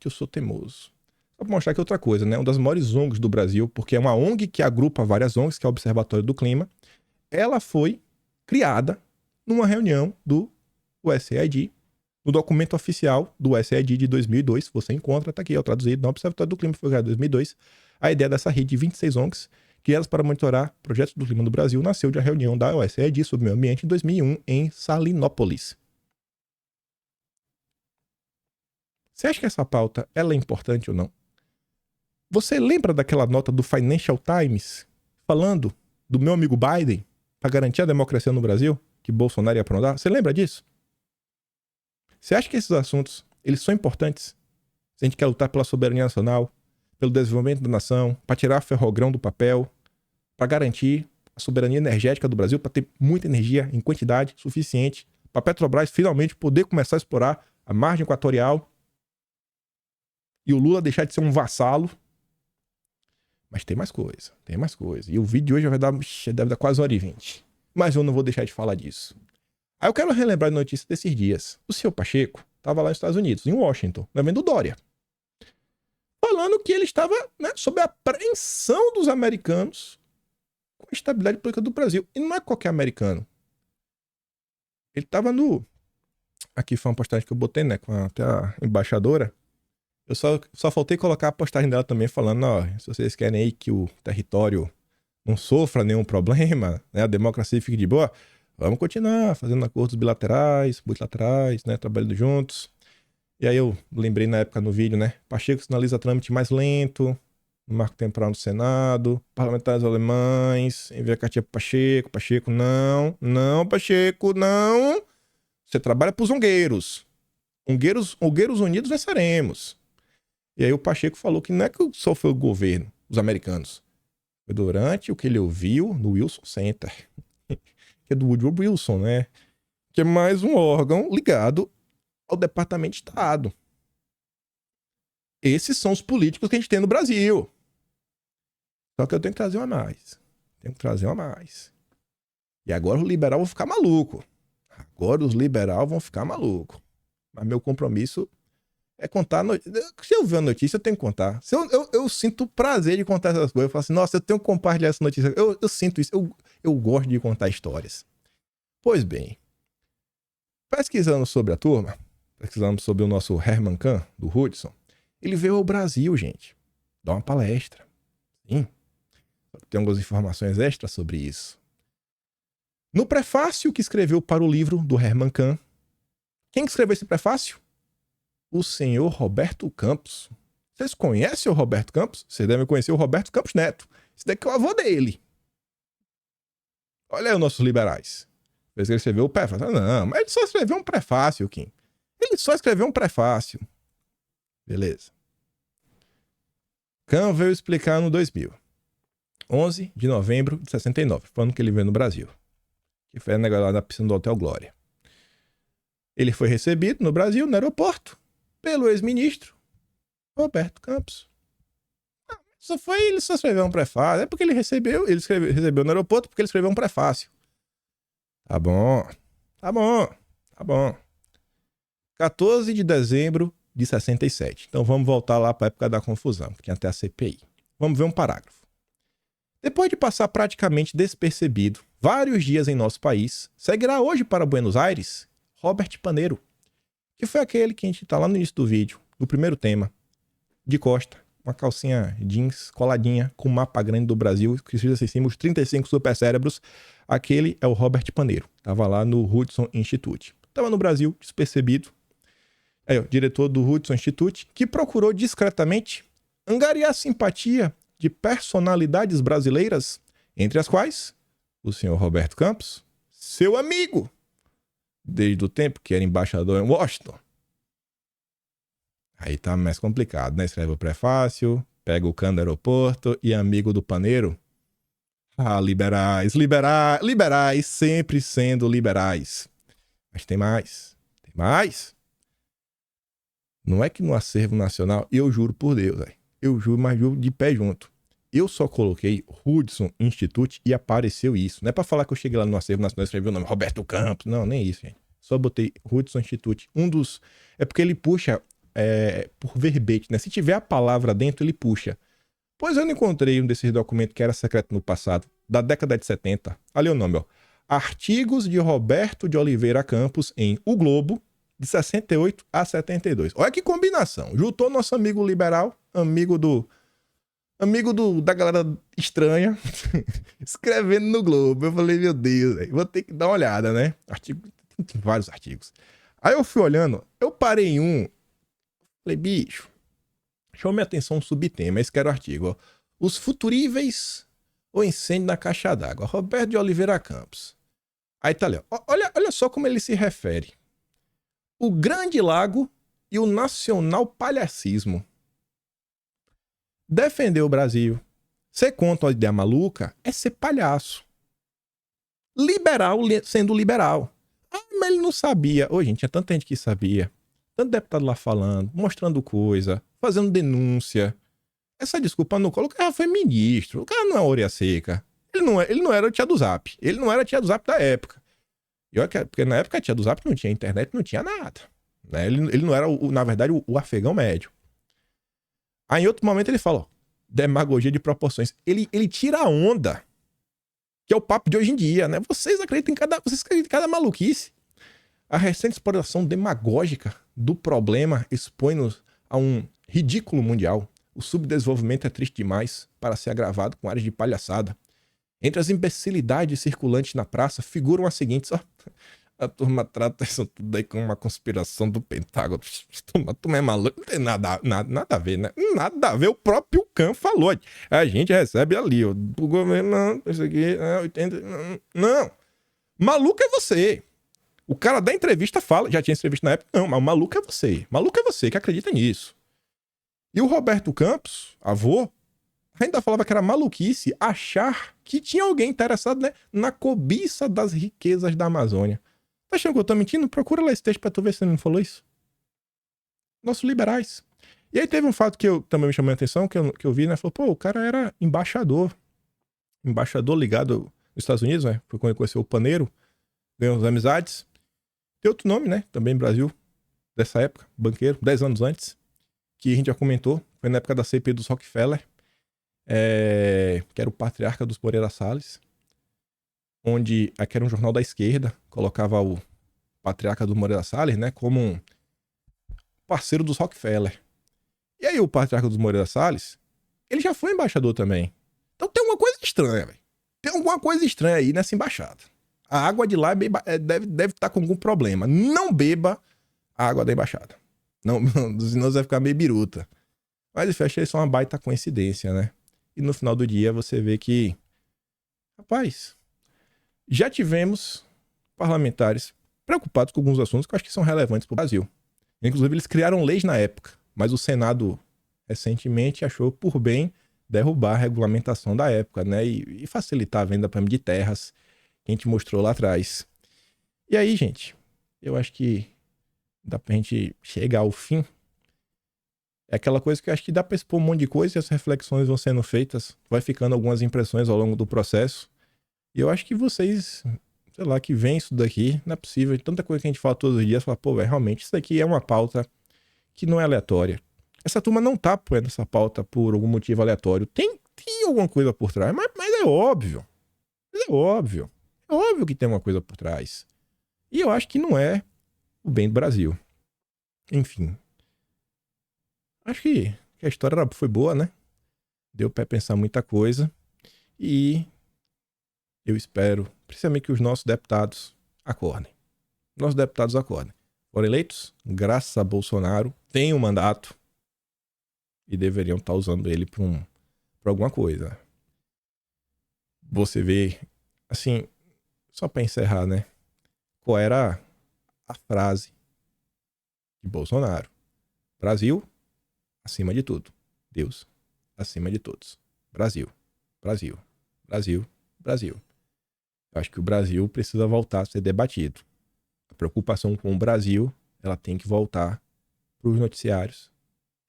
que eu sou teimoso. Só pra mostrar que é outra coisa, né? Uma das maiores ONGs do Brasil, porque é uma ONG que agrupa várias ONGs, que é o Observatório do Clima. Ela foi criada numa reunião do USAID, no documento oficial do USAID de 2002, você encontra, tá aqui, é o traduzido, no Observatório do Clima, foi criado em 2002, a ideia dessa rede de 26 ONGs, que elas para monitorar projetos do clima no Brasil, nasceu de uma reunião da OECD sobre o meio ambiente em 2001 em Salinópolis. Você acha que essa pauta ela é importante ou não? Você lembra daquela nota do Financial Times falando do meu amigo Biden para garantir a democracia no Brasil, que Bolsonaro ia aprontar? Você lembra disso? Você acha que esses assuntos eles são importantes? Se a gente quer lutar pela soberania nacional, pelo desenvolvimento da nação, para tirar ferrogrão do papel, para garantir a soberania energética do Brasil, para ter muita energia em quantidade suficiente, para a Petrobras finalmente poder começar a explorar a margem equatorial e o Lula deixar de ser um vassalo. Mas tem mais coisa, tem mais coisa. E o vídeo de hoje deve dar quase 1h20. Mas eu não vou deixar de falar disso. Aí eu quero relembrar a notícia desses dias. O seu Pacheco estava lá nos Estados Unidos, em Washington, vendo Dória. Falando que ele estava, né, sob a apreensão dos americanos com a estabilidade política do Brasil. E não é qualquer americano. Ele estava no... Aqui foi uma postagem que eu botei, né, com até a embaixadora. Eu só faltei colocar a postagem dela também falando, ó, se vocês querem aí que o território não sofra nenhum problema, né, a democracia fique de boa, vamos continuar fazendo acordos bilaterais, multilaterais, né, trabalhando juntos. E aí eu lembrei na época no vídeo, né, Pacheco sinaliza trâmite mais lento, no marco temporal no Senado, parlamentares alemães, envia cartinha pro Pacheco, Pacheco não, Pacheco não, você trabalha pros ungueiros unidos venceremos. E aí o Pacheco falou que não é que só foi o governo, os americanos. Foi durante o que ele ouviu no Wilson Center. Que é do Woodrow Wilson, né? Que é mais um órgão ligado ao Departamento de Estado. Esses são os políticos que a gente tem no Brasil. Só que eu tenho que trazer uma mais. E agora os liberais vão ficar malucos. Mas meu compromisso é contar a notícia. Se eu ver a notícia, eu tenho que contar. Eu sinto prazer de contar essas coisas. Eu falo assim, nossa, eu tenho que compartilhar essa notícia. Eu sinto isso. Eu gosto de contar histórias. Pois bem, pesquisando sobre a turma, pesquisando sobre o nosso Herman Kahn, do Hudson, ele veio ao Brasil, gente. Dar uma palestra. Sim. Tem algumas informações extras sobre isso. No prefácio que escreveu para o livro do Herman Kahn, quem escreveu esse prefácio? O senhor Roberto Campos. Vocês conhecem o Roberto Campos? Vocês devem conhecer o Roberto Campos Neto. Esse daqui é o avô dele. Olha aí os nossos liberais. Ele escreveu o prefácio. Não, mas ele só escreveu um prefácio, Kim. Ele só escreveu um prefácio. Beleza. Kahn veio explicar no 2000. 11 de novembro de 69. Foi o ano que ele veio no Brasil. Que foi negócio lá na piscina do Hotel Glória. Ele foi recebido no Brasil, no aeroporto, pelo ex-ministro Roberto Campos. Ele só escreveu um prefácio. É porque ele recebeu no aeroporto porque ele escreveu um prefácio. Tá bom. 14 de dezembro de 67. Então vamos voltar lá para a época da confusão, que tinha até a CPI. Vamos ver um parágrafo. Depois de passar praticamente despercebido vários dias em nosso país, seguirá hoje para Buenos Aires Robert Paneiro, que foi aquele que a gente tá lá no início do vídeo, no primeiro tema, de costa, uma calcinha jeans coladinha com um mapa grande do Brasil, que diz assim, os 35 supercérebros. Aquele é o Robert Paneiro, tava lá no Hudson Institute. Tava no Brasil, despercebido. Aí, ó, diretor do Hudson Institute, que procurou discretamente angariar simpatia de personalidades brasileiras, entre as quais o senhor Roberto Campos, seu amigo, desde o tempo que era embaixador em Washington. Aí tá mais complicado, né? Escreve o prefácio, pega o cano do aeroporto e amigo do Paneiro. Ah, liberais, sempre sendo liberais. Mas tem mais. Não é que no acervo nacional, eu juro por Deus, véio. Eu juro, mas juro de pé junto. Eu só coloquei Hudson Institute e apareceu isso. Não é pra falar que eu cheguei lá no acervo nacional e escrevi o nome Roberto Campos. Não, nem isso, gente. Só botei Hudson Institute. É porque ele puxa por verbete, né? Se tiver a palavra dentro, ele puxa. Pois eu não encontrei um desses documentos que era secreto no passado, da década de 70. Ali o nome, ó. Artigos de Roberto de Oliveira Campos em O Globo, de 68 a 72. Olha que combinação. Juntou nosso amigo liberal, amigo do amigo da galera estranha, escrevendo no Globo. Eu falei, meu Deus, véio, vou ter que dar uma olhada, né? Tem vários artigos. Aí eu fui olhando, eu parei em um, falei, bicho, chamou minha atenção um subtema, esse que era o artigo, ó. Os futuríveis ou incêndio na caixa d'água. Roberto de Oliveira Campos. Aí tá ali, ó. Olha só como ele se refere. O Grande Lago e o nacional palhacismo. Defender o Brasil, ser contra a ideia maluca, é ser palhaço. Liberal sendo liberal. Ah, mas ele não sabia. Ô, gente, tinha tanta gente que sabia. Tanto deputado lá falando, mostrando coisa, fazendo denúncia. Essa desculpa não coloca. Ah, foi ministro. O cara não é orelha seca. Ele não era o tia do Zap. Ele não era a tia do Zap da época. Porque na época a tia do Zap não tinha internet, não tinha nada. Né? Ele não era, na verdade, o afegão médio. Aí em outro momento ele fala, ó, demagogia de proporções. Ele tira a onda, que é o papo de hoje em dia, né? Vocês acreditam em cada maluquice. A recente exploração demagógica do problema expõe-nos a um ridículo mundial. O subdesenvolvimento é triste demais para ser agravado com áreas de palhaçada. Entre as imbecilidades circulantes na praça figuram as seguintes, ó. A turma trata isso tudo aí como uma conspiração do Pentágono. A turma é maluca. Não tem nada a ver, né? Nada a ver. O próprio Khan falou. A gente recebe ali, ó. O governo, não, isso aqui, 80. Não. Maluco é você. O cara da entrevista fala. Já tinha entrevista na época? Não, mas o maluco é você. Maluco é você que acredita nisso. E o Roberto Campos, avô, ainda falava que era maluquice achar que tinha alguém interessado, né, na cobiça das riquezas da Amazônia. Tá achando que eu tô mentindo? Procura lá esse texto pra tu ver se ele não falou isso. Nossos liberais. E aí teve um fato que eu também me chamou a atenção, que eu vi, né? Falou, pô, o cara era embaixador. Embaixador ligado nos Estados Unidos, né? Foi quando ele conheceu o Paneiro. Ganhou as amizades. Tem outro nome, né? Também Brasil. Dessa época. Banqueiro. 10 anos antes. Que a gente já comentou. Foi na época da CPI dos Rockefeller. Que era o patriarca dos Moreira Salles. Onde aqui era um jornal da esquerda. Colocava o patriarca do Moreira Salles, né? Como um parceiro dos Rockefeller. E aí o patriarca dos Moreira Salles, ele já foi embaixador também. Então tem alguma coisa estranha, velho. Tem alguma coisa estranha aí nessa embaixada. A água de lá deve estar com algum problema. Não beba a água da embaixada. Não, senão você vai ficar meio biruta. Mas enfim, achei isso uma baita coincidência, né? E no final do dia você vê que, rapaz, já tivemos parlamentares preocupados com alguns assuntos que eu acho que são relevantes para o Brasil. Inclusive, eles criaram leis na época, mas o Senado recentemente achou por bem derrubar a regulamentação da época, né? E facilitar a venda de terras que a gente mostrou lá atrás. E aí, gente, eu acho que dá pra gente chegar ao fim. É aquela coisa que eu acho que dá pra expor um monte de coisa e as reflexões vão sendo feitas. Vai ficando algumas impressões ao longo do processo. E eu acho que vocês, sei lá, que veem isso daqui, não é possível. Tanta coisa que a gente fala todos os dias, fala, pô, velho, realmente isso daqui é uma pauta que não é aleatória. Essa turma não tá apoiando essa pauta por algum motivo aleatório. Tem alguma coisa por trás, mas é óbvio. É óbvio. É óbvio que tem uma coisa por trás. E eu acho que não é o bem do Brasil. Enfim. Acho que a história foi boa, né? Deu pra pensar muita coisa. E eu espero, principalmente, que os nossos deputados acordem. Nossos deputados acordem. Foram eleitos, graças a Bolsonaro, têm um mandato e deveriam estar usando ele pra alguma coisa. Você vê, assim, só pra encerrar, né? Qual era a frase de Bolsonaro? Brasil, acima de tudo. Deus, acima de todos. Brasil, Brasil, Brasil, Brasil. Eu acho que o Brasil precisa voltar a ser debatido. A preocupação com o Brasil, ela tem que voltar para os noticiários,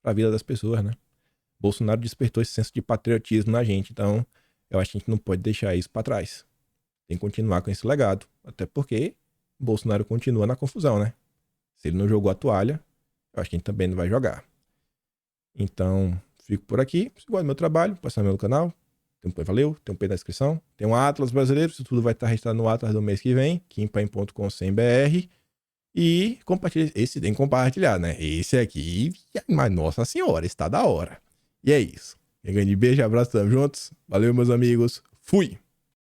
para a vida das pessoas, né? Bolsonaro despertou esse senso de patriotismo na gente, então eu acho que a gente não pode deixar isso para trás. Tem que continuar com esse legado, até porque Bolsonaro continua na confusão, né? Se ele não jogou a toalha, eu acho que a gente também não vai jogar. Então, fico por aqui. Se gosta do meu trabalho, passa no meu canal. Valeu, tem um P na descrição. Tem um Atlas brasileiro, isso tudo vai estar registrado no Atlas do mês que vem, kimpaim.com.br. E compartilha. Esse tem que compartilhar, né? Esse aqui, mas nossa senhora, está da hora. E é isso. Grande beijo, abraço, tamo juntos. Valeu, meus amigos. Fui!